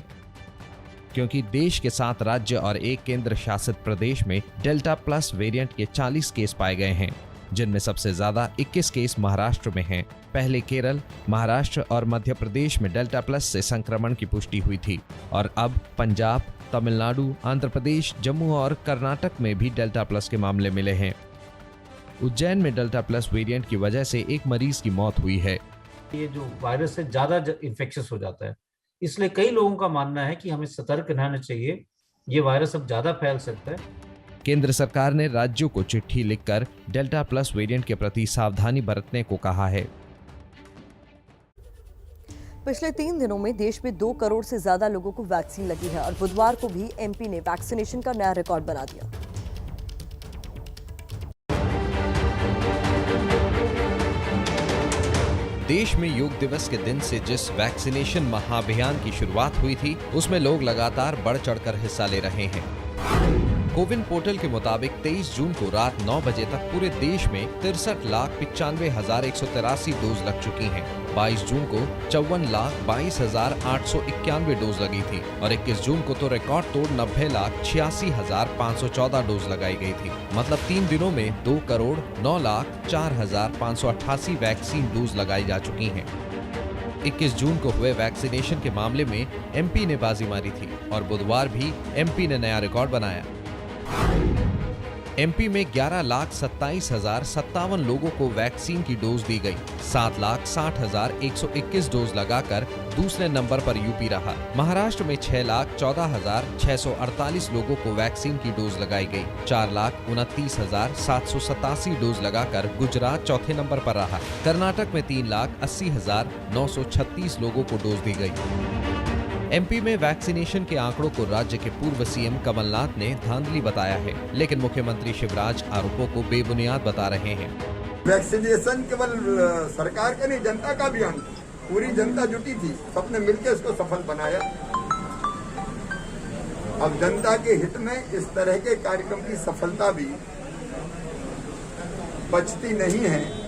क्योंकि देश के 7 राज्य और 1 केंद्र शासित प्रदेश में डेल्टा प्लस वेरिएंट के 40 केस पाए गए हैं, जिनमें सबसे ज्यादा 21 केस महाराष्ट्र में हैं। पहले केरल, महाराष्ट्र और मध्य प्रदेश में डेल्टा प्लस से संक्रमण की पुष्टि हुई थी और अब पंजाब, तमिलनाडु, आंध्र प्रदेश, जम्मू और कर्नाटक में भी डेल्टा प्लस के मामले मिले हैं। उज्जैन में डेल्टा प्लस वेरिएंट की वजह से एक मरीज की मौत हुई है। ये जो वायरस है ज्यादा इन्फेक्शियस हो जाता है, इसलिए कई लोगों का मानना है कि हमें सतर्क रहना चाहिए, ये वायरस अब ज्यादा फैल सकता है। केंद्र सरकार ने राज्यों को चिट्ठी लिखकर डेल्टा प्लस वेरिएंट के प्रति सावधानी बरतने को कहा है। पिछले 3 दिनों में देश में 2 करोड़ से ज्यादा लोगों को वैक्सीन लगी है और बुधवार को भी एमपी ने वैक्सीनेशन का नया रिकॉर्ड बना दिया। देश में योग दिवस के दिन से जिस वैक्सीनेशन महाअभियान की शुरुआत हुई थी, उसमें लोग लगातार बढ़ चढ़कर हिस्सा ले रहे हैं। कोविन पोर्टल के मुताबिक 23 जून को रात 9 बजे तक पूरे देश में 63,95,183 डोज लग चुकी हैं। 22 जून को 54,22,891 डोज लगी थी और 21 जून को तो रिकॉर्ड तोड़ 90,86,514 डोज लगाई गई थी। मतलब 3 दिनों में 2,09,04,588 वैक्सीन डोज लगाई जा चुकी हैं। 21 जून को हुए वैक्सीनेशन के मामले में एमपी ने बाजी मारी थी और बुधवार भी एमपी ने नया रिकॉर्ड बनाया। एमपी में 11,27,057 लोगों को वैक्सीन की डोज दी गई। 7,60,121 डोज लगाकर दूसरे नंबर पर यूपी रहा। महाराष्ट्र में 6,14,648 लोगों को वैक्सीन की डोज लगाई गई। 4,29,787 डोज लगाकर गुजरात चौथे नंबर पर रहा। कर्नाटक में 3,80,936 लोगों को डोज दी गई। एमपी में वैक्सीनेशन के आंकड़ों को राज्य के पूर्व सीएम कमलनाथ ने धांधली बताया है, लेकिन मुख्यमंत्री शिवराज आरोपों को बेबुनियाद बता रहे हैं। वैक्सीनेशन केवल सरकार का नहीं, जनता का अभियान, पूरी जनता जुटी थी, सबने मिलकर इसको सफल बनाया। अब जनता के हित में इस तरह के कार्यक्रम की सफलता भी बचती नहीं है।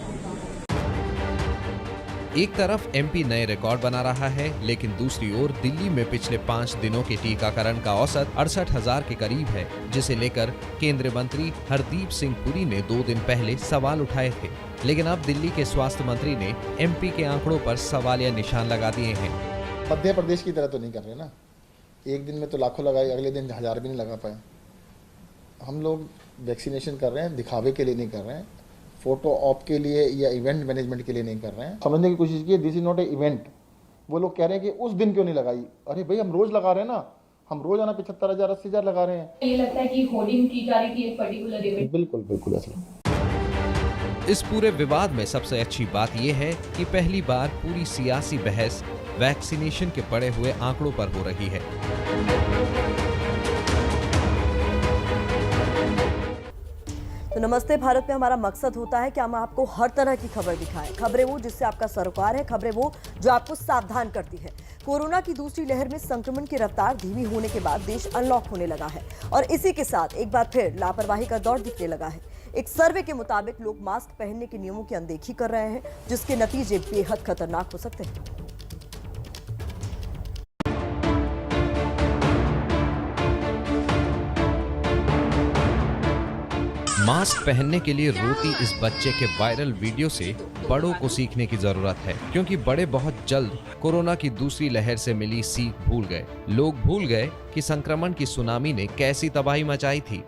एक तरफ एमपी नए रिकॉर्ड बना रहा है, लेकिन दूसरी ओर दिल्ली में पिछले 5 दिनों के टीकाकरण का औसत 68,000 के करीब है, जिसे लेकर केंद्रीय मंत्री हरदीप सिंह पुरी ने 2 दिन पहले सवाल उठाए थे। लेकिन अब दिल्ली के स्वास्थ्य मंत्री ने एमपी के आंकड़ों पर सवालिया निशान लगा दिए हैं। मध्य प्रदेश की तरह तो नहीं कर रहे ना, एक दिन में तो लाखों लगाए, अगले दिन 1000 भी नहीं लगा पाए। हम लोग वैक्सीनेशन कर रहे हैं, दिखावे के लिए नहीं कर रहे हैं, फोटो ऑप के लिए या इवेंट मैनेजमेंट के लिए नहीं कर रहे हैं। समझने की कोशिश की, this is not a event. वो लोग कह रहे हैं कि उस दिन क्यों नहीं लगाई। अरे भाई, हम रोज लगा रहे हैं ना, हम रोजाना 75,000 80,000 लगा रहे हैं। ये लगता है कि होर्डिंग की जा रही थी एक पर्टिकुलर इवेंट। बिल्कुल बिल्कुल ऐसा। इस पूरे विवाद में सबसे अच्छी बात यह है कि पहली बार पूरी सियासी बहस वैक्सीनेशन के पड़े हुए आंकड़ों पर हो रही है। तो नमस्ते भारत में हमारा मकसद होता है कि हम आपको हर तरह की खबर दिखाएं। खबरें वो जिससे आपका सरोकार है, खबरें वो जो आपको सावधान करती है। कोरोना की दूसरी लहर में संक्रमण की रफ्तार धीमी होने के बाद देश अनलॉक होने लगा है और इसी के साथ एक बार फिर लापरवाही का दौर दिखने लगा है। एक सर्वे के मुताबिक लोग मास्क पहनने के नियमों की अनदेखी कर रहे हैं, जिसके नतीजे बेहद खतरनाक हो सकते हैं। मास्क पहनने के लिए रोती इस बच्चे के वायरल वीडियो से बड़ों को सीखने की जरूरत है, क्योंकि बड़े बहुत जल्द कोरोना की दूसरी लहर से मिली सीख भूल गए। लोग भूल गए कि संक्रमण की सुनामी ने कैसी तबाही मचाई थी।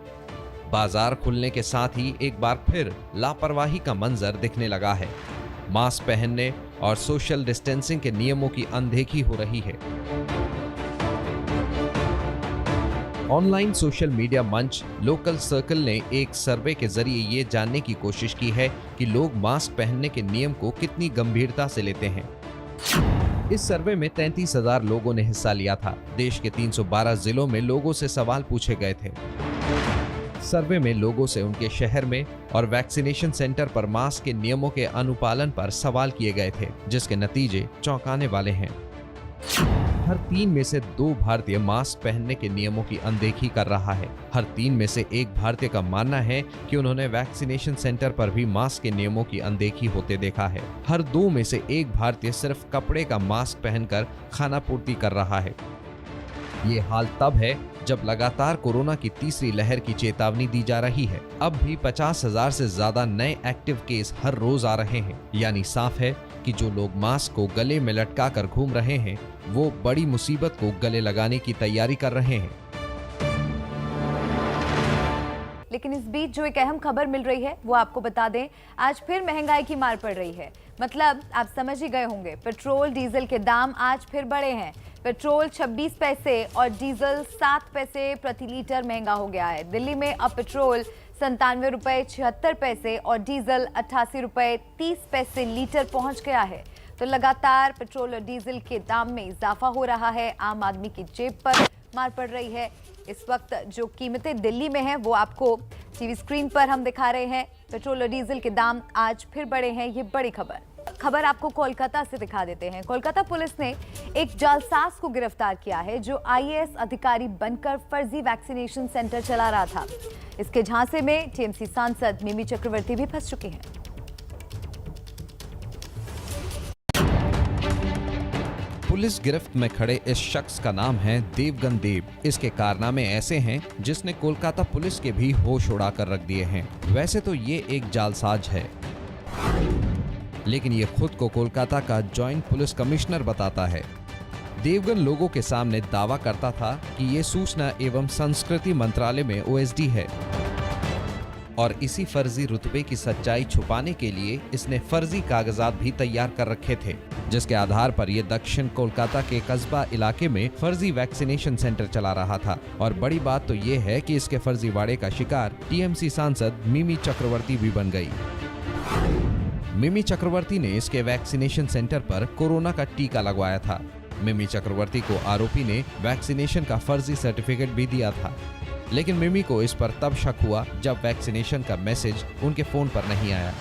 बाजार खुलने के साथ ही एक बार फिर लापरवाही का मंजर दिखने लगा है। मास्क पहनने और सोशल डिस्टेंसिंग के नियमों की अनदेखी हो रही है। ऑनलाइन सोशल मीडिया मंच लोकल सर्कल ने एक सर्वे के जरिए ये जानने की कोशिश की है कि लोग मास्क पहनने के नियम को कितनी गंभीरता से लेते हैं। इस सर्वे में 33,000 लोगों ने हिस्सा लिया था। देश के 312 जिलों में लोगों से सवाल पूछे गए थे। सर्वे में लोगों से उनके शहर में और वैक्सीनेशन सेंटर पर मास्क के नियमों के अनुपालन पर सवाल किए गए थे, जिसके नतीजे चौंकाने वाले हैं। हर 3 में से 2 भारतीय मास्क पहनने के नियमों की अनदेखी कर रहा है। हर 3 में से 1 भारतीय का मानना है कि उन्होंने वैक्सीनेशन सेंटर पर भी मास्क के नियमों की अनदेखी होते देखा है। हर 2 में से 1 भारतीय सिर्फ कपड़े का मास्क पहनकर खाना पूर्ति कर रहा है। ये हाल तब है जब लगातार कोरोना की तीसरी लहर की चेतावनी दी जा रही है। अब भी 50,000 से ज्यादा नए एक्टिव केस हर रोज आ रहे हैं। यानी साफ है कि जो लोग मास्क को गले में लटका कर घूम रहे हैं, वो बड़ी मुसीबत को गले लगाने की तैयारी कर रहे हैं। लेकिन इस बीच जो एक अहम खबर मिल रही है वो आपको बता दें, आज फिर महंगाई की मार पड़ रही है। मतलब आप समझ ही गए होंगे, पेट्रोल डीजल के दाम आज फिर बढ़े हैं। पेट्रोल 26 पैसे और डीजल 7 पैसे प्रति लीटर महंगा हो गया है। दिल्ली में अब पेट्रोल 97 रुपए 76 पैसे और डीजल 88 रुपए 30 पैसे लीटर पहुंच गया है। तो लगातार पेट्रोल और डीजल के दाम में इजाफा हो रहा है। आम आदमी की जेब पर मार पड़ रही है। इस वक्त जो कीमतें दिल्ली में हैं वो आपको टीवी स्क्रीन पर हम दिखा रहे हैं। पेट्रोल और डीजल के दाम आज फिर बढ़े हैं। ये बड़ी खबर आपको कोलकाता से दिखा देते हैं। कोलकाता पुलिस ने एक जालसाज को गिरफ्तार किया है जो आईएएस अधिकारी बनकर फर्जी वैक्सीनेशन सेंटर चला रहा था। इसके झांसे में टीएमसी सांसद मिमी चक्रवर्ती भी फंस चुकी हैं। पुलिस गिरफ्त में खड़े इस शख्स का नाम है देवगन देव। इसके कारनामे ऐसे हैं जिसने कोलकाता पुलिस के भी होश उड़ाकर रख दिए हैं। वैसे तो ये एक जालसाज है, लेकिन ये खुद को कोलकाता का जॉइंट पुलिस कमिश्नर बताता है। देवगन लोगों के सामने दावा करता था कि ये सूचना एवं संस्कृति मंत्रालय में ओएसडी है और इसी फर्जी रुतबे की सच्चाई छुपाने के लिए इसने फर्जी कागजात भी तैयार कर रखे थे, जिसके आधार पर ये दक्षिण कोलकाता के कस्बा इलाके में फर्जी वैक्सीनेशन सेंटर चला रहा था। और बड़ी बात तो ये है कि इसके फर्जीवाड़े का शिकार टीएमसी सांसद मिमी चक्रवर्ती भी बन गई। मिमी चक्रवर्ती ने इसके वैक्सीनेशन सेंटर पर कोरोना का टीका लगवाया था। मिमी चक्रवर्ती को आरोपी ने वैक्सीनेशन का फर्जी सर्टिफिकेट भी दिया था, लेकिन मिमी को इस पर तब शक हुआ जब वैक्सीनेशन का मैसेज उनके फोन पर नहीं आया।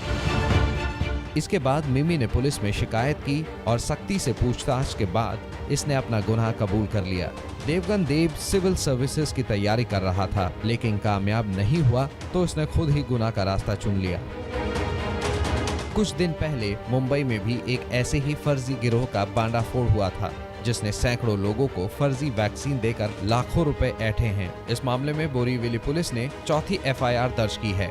इसके बाद मिमी ने पुलिस में शिकायत की और सख्ती से पूछताछ के बाद इसने अपना गुनाह कबूल कर लिया। देवगन देव सिविल सर्विसेज की तैयारी कर रहा था, लेकिन कामयाब नहीं हुआ तो उसने खुद ही गुनाह का रास्ता चुन लिया। कुछ दिन पहले मुंबई में भी एक ऐसे ही फर्जी गिरोह का बांडाफोड़ हुआ था, जिसने सैकड़ों लोगों को फर्जी वैक्सीन देकर लाखों रुपए ऐंठे हैं। इस मामले में बोरीवली पुलिस ने चौथी एफआईआर दर्ज की है।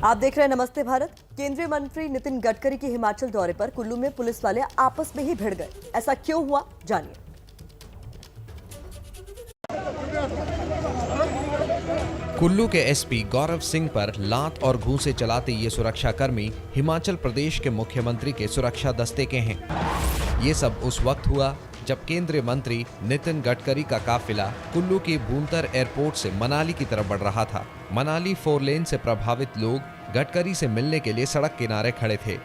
आप देख रहे हैं नमस्ते भारत। केंद्रीय मंत्री नितिन गडकरी के हिमाचल दौरे पर कुल्लू में पुलिस वाले आपस में ही भिड़ गए। ऐसा क्यों हुआ, जानिए। कुल्लू के एसपी गौरव सिंह पर लात और घूंसे चलाते ये सुरक्षाकर्मी हिमाचल प्रदेश के मुख्यमंत्री के सुरक्षा दस्ते के हैं। ये सब उस वक्त हुआ जब केंद्रीय मंत्री नितिन गडकरी का काफिला कुल्लू की भूंतर एयरपोर्ट से मनाली की तरफ बढ़ रहा था। मनाली 4 लेन से प्रभावित लोग गडकरी से मिलने के लिए सड़क किनारे खड़े थे।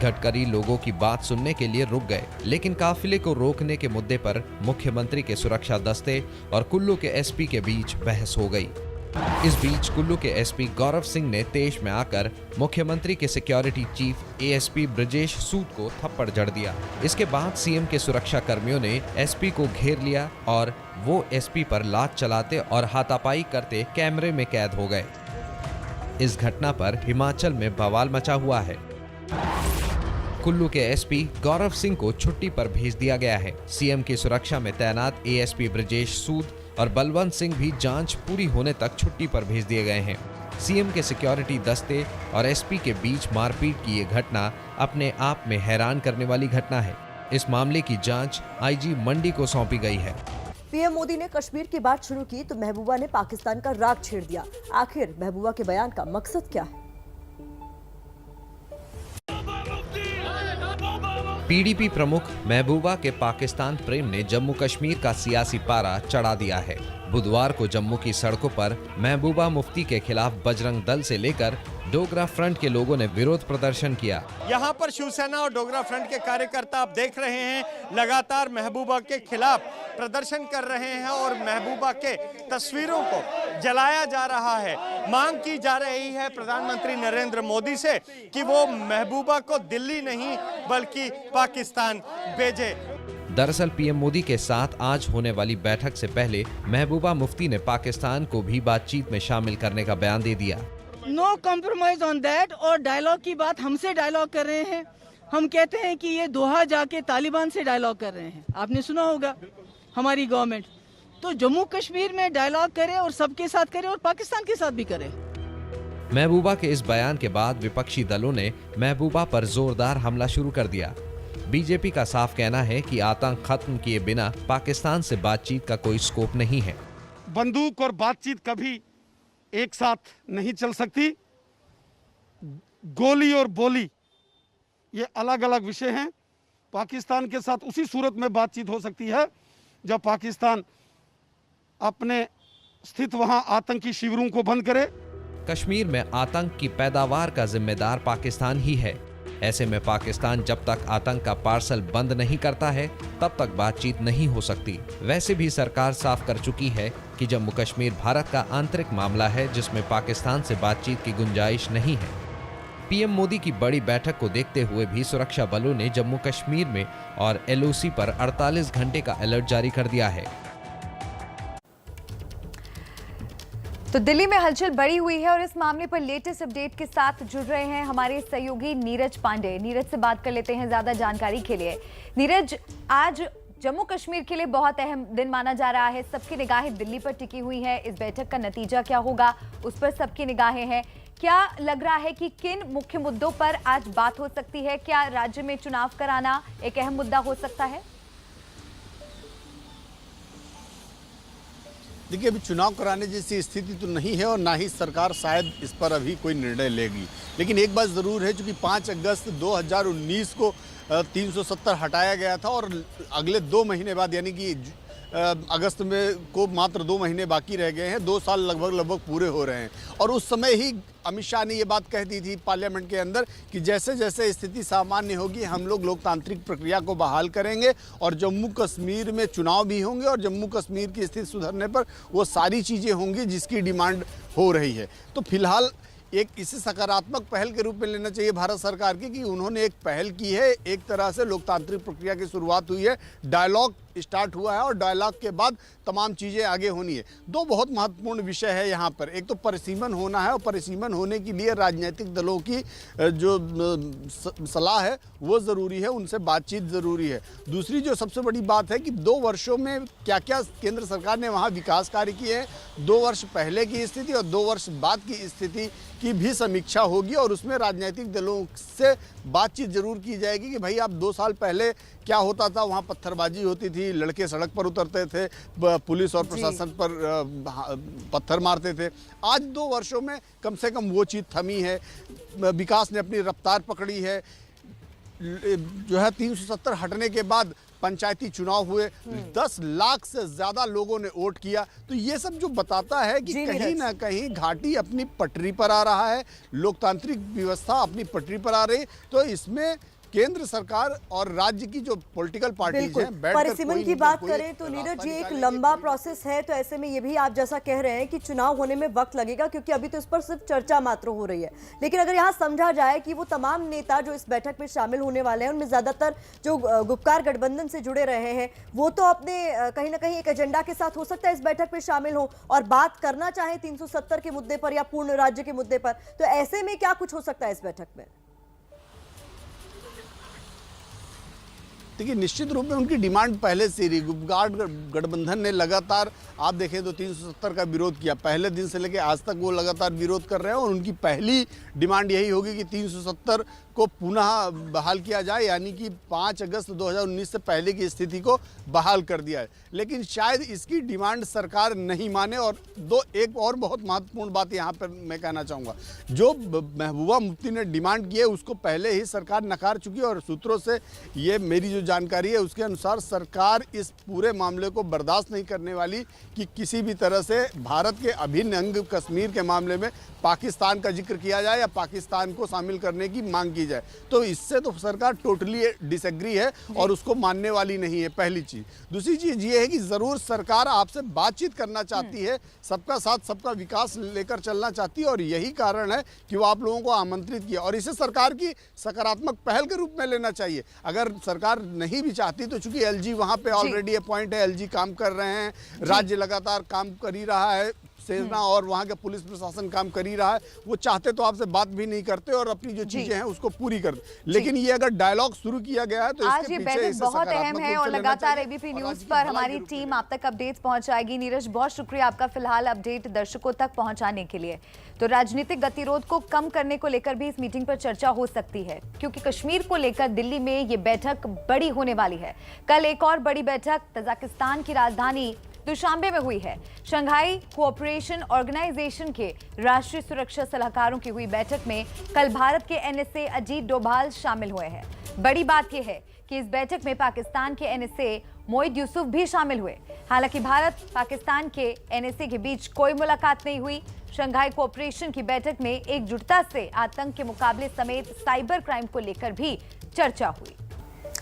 गडकरी लोगों की बात सुनने के लिए रुक गए, लेकिन काफिले को रोकने के मुद्दे पर मुख्यमंत्री के सुरक्षा दस्ते और कुल्लू के एसपी के बीच बहस हो गई। इस बीच कुल्लू के एसपी गौरव सिंह ने तेज में आकर मुख्यमंत्री के सिक्योरिटी चीफ एएसपी ब्रजेश सूद को थप्पड़ जड़ दिया। इसके बाद सीएम के सुरक्षा कर्मियों ने एसपी को घेर लिया और वो एसपी पर लात चलाते और हाथापाई करते कैमरे में कैद हो गए। इस घटना पर हिमाचल में बवाल मचा हुआ है। कुल्लू के एसपी गौरव सिंह को छुट्टी पर भेज दिया गया है। सीएम की सुरक्षा में तैनात एएसपी ब्रजेश सूद और बलवंत सिंह भी जांच पूरी होने तक छुट्टी पर भेज दिए गए हैं। सीएम के सिक्योरिटी दस्ते और एसपी के बीच मारपीट की ये घटना अपने आप में हैरान करने वाली घटना है। इस मामले की जांच आईजी मंडी को सौंपी गई है। पीएम मोदी ने कश्मीर की बात शुरू की तो महबूबा ने पाकिस्तान का राग छेड़ दिया। आखिर महबूबा के बयान का मकसद क्या है? पीडीपी प्रमुख महबूबा के पाकिस्तान प्रेम ने जम्मू कश्मीर का सियासी पारा चढ़ा दिया है। बुधवार को जम्मू की सड़कों पर महबूबा मुफ्ती के खिलाफ बजरंग दल से लेकर डोगरा फ्रंट के लोगों ने विरोध प्रदर्शन किया। यहाँ पर शिवसेना और डोगरा फ्रंट के कार्यकर्ता आप देख रहे हैं लगातार महबूबा के खिलाफ प्रदर्शन कर रहे हैं और महबूबा के तस्वीरों को जलाया जा रहा है। मांग की जा रही है प्रधानमंत्री नरेंद्र मोदी से कि वो महबूबा को दिल्ली नहीं बल्कि पाकिस्तान भेजे। दरअसल पीएम मोदी के साथ आज होने वाली बैठक से पहले महबूबा मुफ्ती ने पाकिस्तान को भी बातचीत में शामिल करने का बयान दे दिया। No compromise on that. और डायलॉग की बात हमसे डायलॉग कर रहे हैं। हम कहते हैं कि ये दोहा जाके तालिबान से डायलॉग कर रहे हैं। आपने सुना होगा हमारी गवर्नमेंट तो जम्मू कश्मीर में डायलॉग करे और सबके साथ करे और पाकिस्तान के साथ भी करे। महबूबा के इस बयान के बाद विपक्षी दलों ने महबूबा पर जोरदार हमला शुरू कर दिया। बीजेपी का साफ कहना है कि आतंक खत्म किए बिना पाकिस्तान से बातचीत का कोई स्कोप नहीं है। बंदूक और बातचीत कभी एक साथ नहीं चल सकती। गोली और बोली ये अलग अलग विषय हैं। पाकिस्तान के साथ उसी सूरत में बातचीत हो सकती है जब पाकिस्तान अपने स्थित वहां आतंकी शिविरों को बंद करे। कश्मीर में आतंक की पैदावार का जिम्मेदार पाकिस्तान ही है। ऐसे में पाकिस्तान जब तक आतंक का पार्सल बंद नहीं करता है तब तक बातचीत नहीं हो सकती। वैसे भी सरकार साफ कर चुकी है कि जम्मू कश्मीर भारत का आंतरिक मामला है जिसमें पाकिस्तान से बातचीत की गुंजाइश नहीं है। पीएम मोदी की बड़ी बैठक को देखते हुए भी सुरक्षा बलों ने जम्मू कश्मीर में और एलओसी पर 48 घंटे का अलर्ट जारी कर दिया है। तो दिल्ली में हलचल बढ़ी हुई है और इस मामले पर लेटेस्ट अपडेट के साथ जुड़ रहे हैं हमारे सहयोगी नीरज पांडे। नीरज से बात कर लेते हैं ज्यादा जानकारी के लिए। नीरज, आज जम्मू कश्मीर के लिए बहुत अहम दिन माना जा रहा है। सबकी निगाहें दिल्ली पर टिकी हुई है। इस बैठक का नतीजा क्या होगा उस पर सबकी निगाहें हैं। क्या लग रहा है कि किन मुख्य मुद्दों पर आज बात हो सकती है? क्या राज्य में चुनाव कराना एक अहम मुद्दा हो सकता है? देखिए, अभी चुनाव कराने जैसी स्थिति तो नहीं है और ना ही सरकार शायद इस पर अभी कोई निर्णय लेगी। लेकिन एक बात ज़रूर है, चूँकि 5 अगस्त 2019 को 370 हटाया गया था और अगले 2 महीने बाद यानी कि अगस्त में को मात्र 2 महीने बाकी रह गए हैं। 2 साल लगभग पूरे हो रहे हैं और उस समय ही अमित शाह ने ये बात कह दी थी पार्लियामेंट के अंदर कि जैसे जैसे स्थिति सामान्य होगी हम लोग लोकतांत्रिक प्रक्रिया को बहाल करेंगे और जम्मू कश्मीर में चुनाव भी होंगे और जम्मू कश्मीर की स्थिति सुधरने पर वो सारी चीज़ें होंगी जिसकी डिमांड हो रही है। तो फिलहाल एक इसे सकारात्मक पहल के रूप में लेना चाहिए भारत सरकार की कि उन्होंने एक पहल की है। एक तरह से लोकतांत्रिक प्रक्रिया की शुरुआत हुई है, डायलॉग स्टार्ट हुआ है और डायलॉग के बाद तमाम चीज़ें आगे होनी है। 2 बहुत महत्वपूर्ण विषय है यहाँ पर। एक तो परिसीमन होना है और परिसीमन होने के लिए राजनीतिक दलों की जो सलाह है वो ज़रूरी है, उनसे बातचीत ज़रूरी है। दूसरी जो सबसे बड़ी बात है कि 2 वर्षों में क्या क्या केंद्र सरकार ने वहाँ विकास कार्य किए हैं, 2 वर्ष पहले की स्थिति और 2 वर्ष बाद की स्थिति की भी समीक्षा होगी और उसमें राजनीतिक दलों से बातचीत जरूर की जाएगी कि भाई आप 2 साल पहले क्या होता था, वहाँ पत्थरबाजी होती थी, लड़के सड़क पर उतरते थे, पुलिस और प्रशासन पर पत्थर मारते थे। आज 2 वर्षों में कम से कम वो चीज़ थमी है, विकास ने अपनी रफ्तार पकड़ी है। जो है 370 हटने के बाद पंचायती चुनाव हुए, 10 लाख से ज़्यादा लोगों ने वोट किया। तो ये सब जो बताता है कि कहीं ना कहीं घाटी अपनी पटरी पर आ रहा है, लोकतांत्रिक व्यवस्था अपनी पटरी पर आ रही। तो इसमें केंद्र सरकार और राज्य की जो पॉलिटिकल पार्टीज हैं, परिसीमन की बात करें तो नीरज जी एक लंबा प्रोसेस है। तो ऐसे में ये भी आप जैसा कह रहे हैं कि चुनाव होने में वक्त लगेगा क्योंकि अभी तो इस पर सिर्फ चर्चा मात्र हो रही है। लेकिन अगर यहाँ समझा जाए कि वो तमाम नेता जो इस बैठक में शामिल होने वाले हैं उनमें ज्यादातर जो गुपकार गठबंधन से जुड़े रहे हैं वो तो अपने कहीं ना कहीं एक एजेंडा के साथ हो सकता है इस बैठक में शामिल हो और बात करना चाहे 370 के मुद्दे पर या पूर्ण राज्य के मुद्दे पर। तो ऐसे में क्या कुछ हो सकता है इस बैठक में? देखिए, निश्चित रूप में उनकी डिमांड पहले से ही, गुपकार गठबंधन ने लगातार आप देखें तो 370 का विरोध किया। पहले दिन से लेकर आज तक वो लगातार विरोध कर रहे हैं और उनकी पहली डिमांड यही होगी कि 370 को पुनः बहाल किया जाए, यानी कि 5 अगस्त 2019 से पहले की स्थिति को बहाल कर दिया है। लेकिन शायद इसकी डिमांड सरकार नहीं माने। और एक और बहुत महत्वपूर्ण बात यहाँ पर मैं कहना चाहूँगा, जो महबूबा मुफ्ती ने डिमांड की है उसको पहले ही सरकार नकार चुकी है और सूत्रों से ये मेरी जो जानकारी है उसके अनुसार सरकार इस पूरे मामले को बर्दाश्त नहीं करने वाली कि किसी भी तरह से भारत के अभिन्न अंग कश्मीर के मामले में पाकिस्तान का जिक्र किया जाए या पाकिस्तान को शामिल करने की मांग की जाए। तो इससे तो सरकार टोटली डिसएग्री है और उसको मानने वाली नहीं है, पहली चीज़। दूसरी चीज़ ये है कि ज़रूर सरकार आपसे बातचीत करना चाहती है, सबका साथ सबका विकास लेकर चलना चाहती है और यही कारण है कि वो आप लोगों को आमंत्रित किया और इसे सरकार की सकारात्मक पहल के रूप में लेना चाहिए। अगर सरकार नहीं भी चाहती तो चूंकि एलजी वहाँ पे ऑलरेडी अपॉइंट है, एलजी काम कर रहे हैं, राज्य लगातार काम कर ही रहा है, सेना और वहाँ के पुलिस प्रशासन काम कर ही रहा है, वो चाहते तो आपसे बात भी नहीं करते और अपनी जो चीजें हैं उसको पूरी करते। लेकिन ये अगर डायलॉग शुरू किया गया है तो आज ये बैठक बहुत अहम है और लगातार एबीपी न्यूज पर हमारी टीम आप तक अपडेट्स पहुंचाएगी। नीरज, बहुत शुक्रिया आपका फिलहाल अपडेट दर्शकों तक पहुंचाने के लिए। तो राजनीतिक गतिरोध को कम करने को लेकर भी इस मीटिंग पर चर्चा हो सकती है, क्योंकि कश्मीर को लेकर दिल्ली में ये बैठक बड़ी होने वाली है। कल एक और बड़ी बैठक तजाकिस्तान की राजधानी दुशांबे में हुई है। शंघाई कोऑपरेशन ऑर्गेनाइजेशन के राष्ट्रीय सुरक्षा सलाहकारों की हुई बैठक में कल भारत के एनएसए अजीत डोभाल शामिल हुए हैं। बड़ी बात यह है कि इस बैठक में पाकिस्तान के एनएसए मोइद यूसुफ भी शामिल हुए। हालांकि भारत पाकिस्तान के एनएसए के बीच कोई मुलाकात नहीं हुई। शंघाई कोऑपरेशन की बैठक में एकजुटता से आतंक के मुकाबले समेत साइबर क्राइम को लेकर भी चर्चा हुई।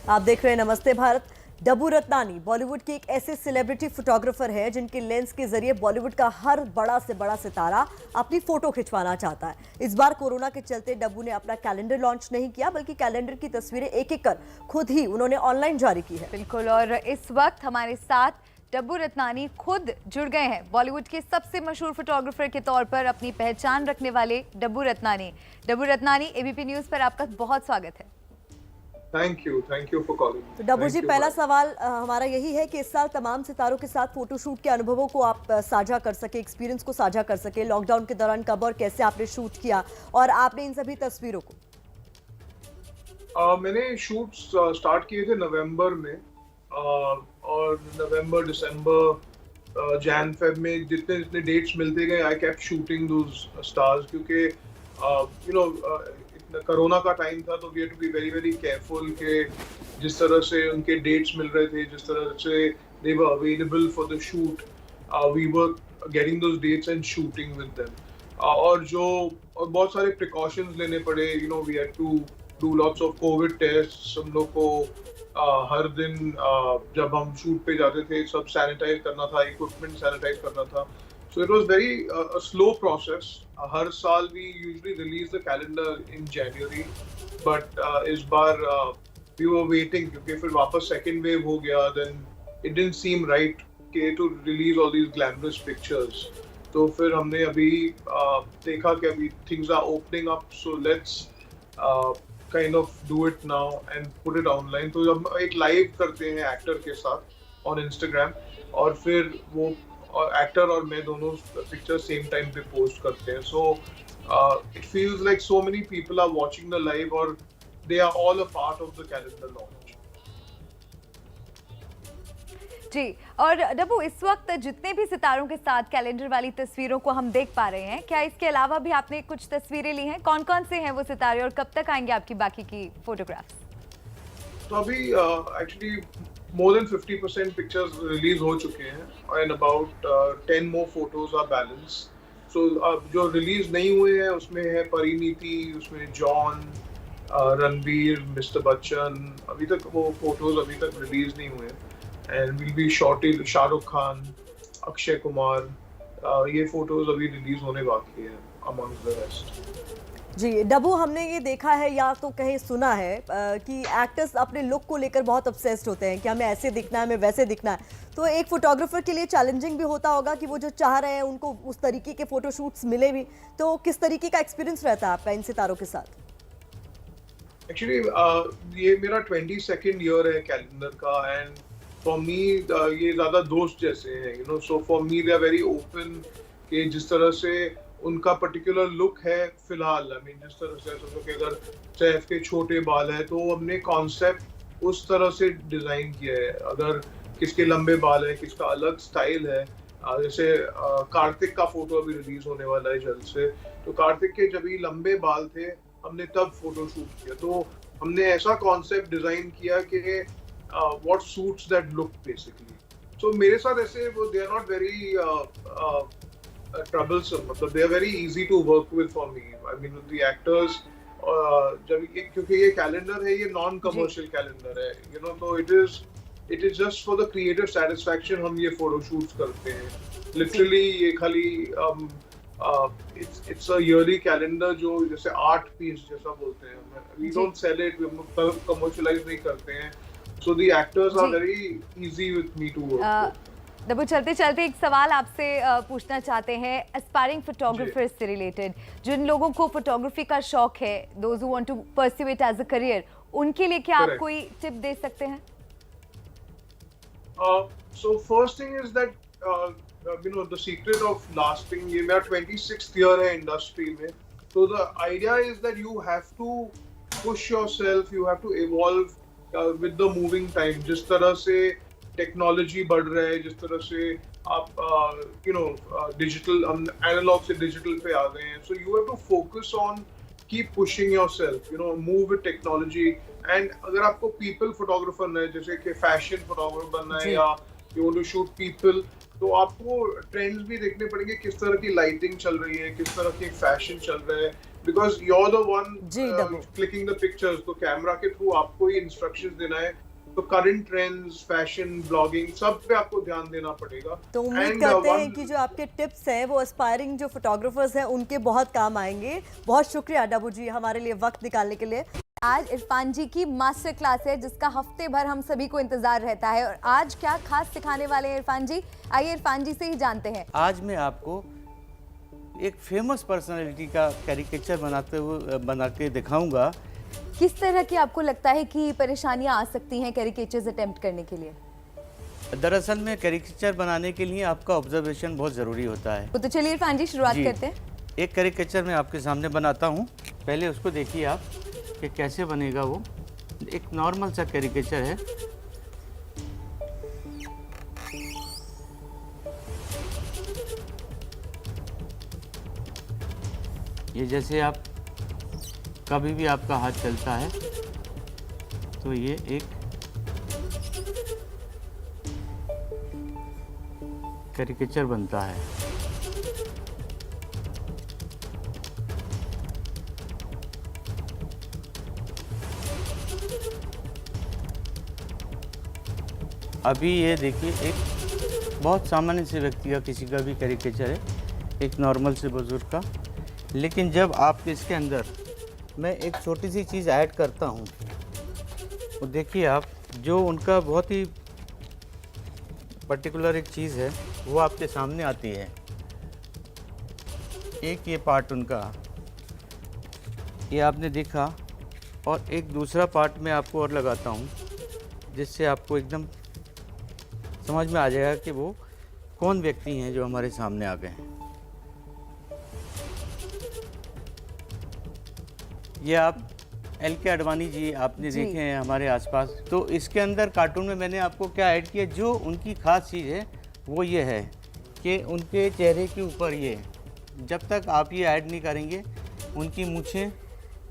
आप देख रहे हैं नमस्ते भारत। डब्बू रत्नानी बॉलीवुड के एक ऐसे सेलिब्रिटी फोटोग्राफर हैं जिनके लेंस के जरिए बॉलीवुड का हर बड़ा से बड़ा सितारा अपनी फोटो खिंचवाना चाहता है। इस बार कोरोना के चलते डब्बू ने अपना कैलेंडर लॉन्च नहीं किया, बल्कि कैलेंडर की तस्वीरें एक एक कर खुद ही उन्होंने ऑनलाइन जारी की है। बिल्कुल, और इस वक्त हमारे साथ डब्बू रत्नानी खुद जुड़ गए हैं। बॉलीवुड के सबसे मशहूर फोटोग्राफर के तौर पर अपनी पहचान रखने वाले डब्बू रत्नानी। एबीपी न्यूज पर आपका बहुत स्वागत है। Thank you for calling. तो डब्बू जी, पहला सवाल हमारा यही है कि इस साल तमाम सितारों के साथ फोटोशूट के अनुभवों को आप साझा कर सके, एक्सपीरियंस को साझा कर सके। लॉकडाउन के दौरान कब और कैसे आपने शूट किया और आपने इन सभी तस्वीरों को? मैंने शूट स्टार्ट किए थे नवंबर में और नवंबर, दिसंबर, जैन फेब में जितने डेट्स मिलते गए I kept shooting those stars, क्योंकि कोरोना का टाइम था तो we have to be very very careful कि जिस तरह से उनके डेट्स मिल रहे थे, जिस तरह से they were available for the shoot, we were getting those dates and shooting with them. और बहुत सारे प्रिकॉशंस लेने पड़े। We had to do lots of covid test. हम लोग को हर दिन जब हम शूट पे जाते थे सब सैनिटाइज करना था, इक्विपमेंट सैनिटाइज करना था। So it was very a slow process. हर साल we usually release the calendar in January, but इस बार we were waiting क्योंकि फिर वापस second wave हो गया, then it didn't seem right to release all these glamorous pictures. तो फिर हमने अभी देखा कि अभी things are opening up, so let's kind of do it now and put it online. तो हम एक live करते हैं एक्टर के साथ on Instagram और फिर वो और एक्टर और मैं दोनों पिक्चर सेम टाइम पे पोस्ट करते हैं। So it feels like so many people are watching the live और they are all a part of the calendar launch. जी, और डब्बू, इस वक्त जितने भी सितारों के साथ कैलेंडर वाली तस्वीरों को हम देख पा रहे हैं, क्या इसके अलावा भी आपने कुछ तस्वीरें ली हैं? कौन कौन से हैं वो सितारे और कब तक आएंगे आपकी बाकी की फोटोग्राफ्स? तो अभी actually more than 50% pictures release हो चुके हैं and about 10 more photos are balanced. So जो release नहीं हुए हैं उसमें है परिणीति, उसमें जॉन, रणबीर, मिस्टर बच्चन। अभी तक वो photos अभी तक release नहीं हुए हैं and will be shortly Shahrukh Khan, Akshay Kumar, ये photos अभी release होने बाकी हैं amongst the rest। जी डब्बू, हमने ये देखा है या तो कहीं सुना है कि एक्टर्स अपने लुक को लेकर बहुत ऑब्सेस्ड होते हैं कि हमें ऐसे दिखना है, हमें वैसे दिखना है। तो एक फोटोग्राफर के लिए चैलेंजिंग भी होता होगा कि वो जो चाह रहे हैं उनको उस तरीके के फोटोशूट्स मिले भी। तो किस तरीके का एक्सपीरियंस रहता है आपका इन सितारों के साथ? एक्चुअली ये मेरा 22nd ईयर है कैलेंडर का एंड फॉर मी ये ज़्यादा दोस्त जैसे हैं, so for me they are very open कि जिस तरह से उनका पर्टिकुलर लुक है फिलहाल। जिस तरह से समझो कि अगर सैफ के छोटे बाल है तो हमने कॉन्सेप्ट उस तरह से डिज़ाइन किया है। अगर किसके लंबे बाल है, किसका अलग स्टाइल है, जैसे कार्तिक का फोटो अभी रिलीज होने वाला है जल्द से, तो कार्तिक के जब भी लंबे बाल थे हमने तब फोटो शूट किया। तो हमने ऐसा कॉन्सेप्ट डिज़ाइन किया कि what suits that look basically. So मेरे साथ ऐसे वो they are not very troublesome. मतलब they are very easy to work with for me. I mean the actors जब क्योंकि ये calendar है, ये non-commercial calendar है, you know, so it is just for the creative satisfaction हम ये photo shoots करते हैं. Literally ये खाली it's a yearly calendar जो जैसे art piece जैसा बोलते हैं. We don't sell it, हम commercialize नहीं करते हैं. So the actors are very easy with me to work with. दबू चलते चलते एक सवाल आपसे पूछना चाहते हैं एस्पायरिंग फोटोग्राफर्स से रिलेटेड, जिन लोगों को फोटोग्राफी का शौक है, those who want to pursue it as a career, उनके लिए क्या आप कोई टिप दे सकते हैं? So first thing is that you know the secret of lasting, ये मेरा 26th year है इंडस्ट्री में, so the idea is that you have to push yourself, you have to evolve with the moving time. जिस तरह से technology बढ़ रहा है, जिस तरह से आप यू नो डिजिटल एनालॉग से डिजिटल पे आ गए हैं, so you have to focus on keep pushing yourself, you know, move with technology. And अगर आपको पीपल फोटोग्राफर बनना है, जैसे कि फैशन फोटोग्राफर बनना है, या you want to shoot people, तो आपको ट्रेंड्स भी देखने पड़ेंगे, किस तरह की लाइटिंग चल रही है, किस तरह की फैशन चल रहा है, because you are the one clicking the pictures. तो कैमरा के थ्रू आपको ही इंस्ट्रक्शंस देना है. तो करंट ट्रेंड्स, फैशन, ब्लॉगिंग, सब पे आपको ध्यान देना पड़ेगा. तो उम्मीद करते हैं कि जो आपके टिप्स हैं वो एस्पायरिंग जो फोटोग्राफर्स हैं उनके बहुत काम आएंगे. बहुत शुक्रिया डब्बू जी हमारे लिए वक्त निकालने के लिए. आज इरफान जी की मास्टर क्लास है जिसका हफ्ते भर हम सभी को इंतजार रहता है, और आज क्या खास सिखाने वाले हैं इरफान जी? आइए इरफान जी से ही जानते हैं. आज मैं आपको एक फेमस पर्सनालिटी का कैरिकेचर बना के दिखाऊंगा. किस तरह की आपको लगता है कि परेशानियां आ सकती हैं कैरिकेचर्स अटेम्प्ट करने के लिए? दरअसल में कैरिकेचर बनाने के लिए आपका ऑब्जर्वेशन बहुत ज़रूरी होता है. तो चलिए इरफान जी शुरुआत करते हैं. एक कैरिकेचर मैं आपके सामने बनाता हूँ, पहले उसको देखिए आप कि कैसे बनेगा. वो एक नॉर्मल सा कैरिकेचर है. ये जैसे आप कभी भी आपका हाथ चलता है तो ये एक कैरिकेचर बनता है. अभी ये देखिए एक बहुत सामान्य से व्यक्ति का, किसी का भी कैरिकेचर है, एक नॉर्मल से बुजुर्ग का. लेकिन जब आप इसके अंदर मैं एक छोटी सी चीज़ ऐड करता हूँ, वो देखिए आप, जो उनका बहुत ही पर्टिकुलर एक चीज़ है वो आपके सामने आती है. एक ये पार्ट उनका ये आपने देखा, और एक दूसरा पार्ट मैं आपको और लगाता हूँ, जिससे आपको एकदम समझ में आ जाएगा कि वो कौन व्यक्ति हैं जो हमारे सामने आ गए हैं. ये आप एल.के. आडवाणी जी आपने देखे हैं हमारे आसपास. तो इसके अंदर कार्टून में मैंने आपको क्या ऐड किया, जो उनकी खास चीज़ है वो ये है कि उनके चेहरे के ऊपर ये, जब तक आप ये ऐड नहीं करेंगे, उनकी मूछें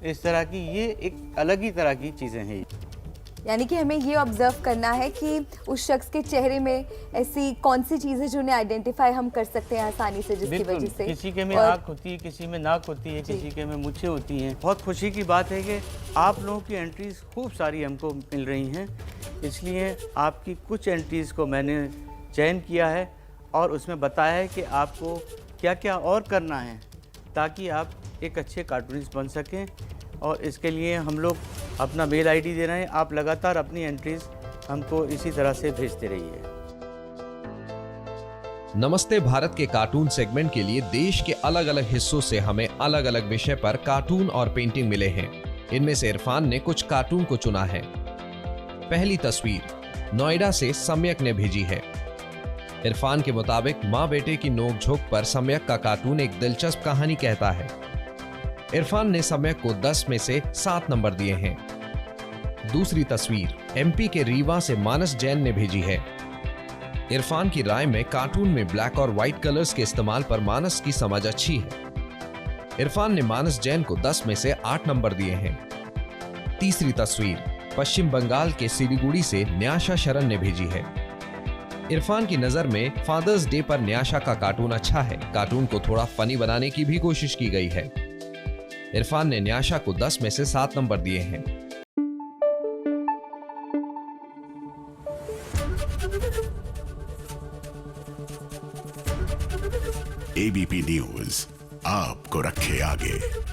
इस तरह की, ये एक अलग ही तरह की चीज़ें हैं. यानी कि हमें ये ऑब्जर्व करना है कि उस शख्स के चेहरे में ऐसी कौन सी चीज़ है जो उन्हें आइडेंटिफाई हम कर सकते हैं आसानी से, जिसकी वजह से किसी के में आँख होती है, किसी में नाक होती है, किसी के में मूछें होती हैं. बहुत खुशी की बात है कि आप लोगों की एंट्रीज खूब सारी हमको मिल रही हैं, इसलिए आपकी कुछ एंट्रीज़ को मैंने चयन किया है और उसमें बताया है कि आपको क्या क्या और करना है ताकि आप एक अच्छे कार्टूनिस्ट बन सकें. और इसके लिए हम लोग अपना मेल आईडी दे रहे हैं. आप लगातार अपनी एंट्रीज हमको इसी तरह से भेजते रहिए. नमस्ते भारत के कार्टून सेगमेंट के लिए देश के अलग अलग हिस्सों से हमें अलग अलग विषय पर कार्टून और पेंटिंग मिले हैं. इनमें से इरफान ने कुछ कार्टून को चुना है. पहली तस्वीर नोएडा से सम्यक ने भेजी है. इरफान के मुताबिक माँ बेटे की नोकझोंक पर सम्यक का कार्टून एक दिलचस्प कहानी कहता है. इरफान ने सम्यक को 10 में से 7 नंबर दिए हैं. दूसरी तस्वीर एमपी के रीवा से मानस जैन ने भेजी है. इरफान की राय में कार्टून में ब्लैक और व्हाइट कलर्स के इस्तेमाल पर मानस की समझ अच्छी है. इरफान ने मानस जैन को 10 में से 8 नंबर दिए हैं. तीसरी तस्वीर पश्चिम बंगाल के सिलीगुड़ी से न्याशा शरण ने भेजी है। इरफान की नजर में फादर्स डे पर न्याशा का कार्टून अच्छा है। कार्टून को थोड़ा फनी बनाने की भी कोशिश की गई है। इरफान ने न्याशा को 10 में से 7 नंबर दिए हैं। ABP न्यूज आपको रखे आगे।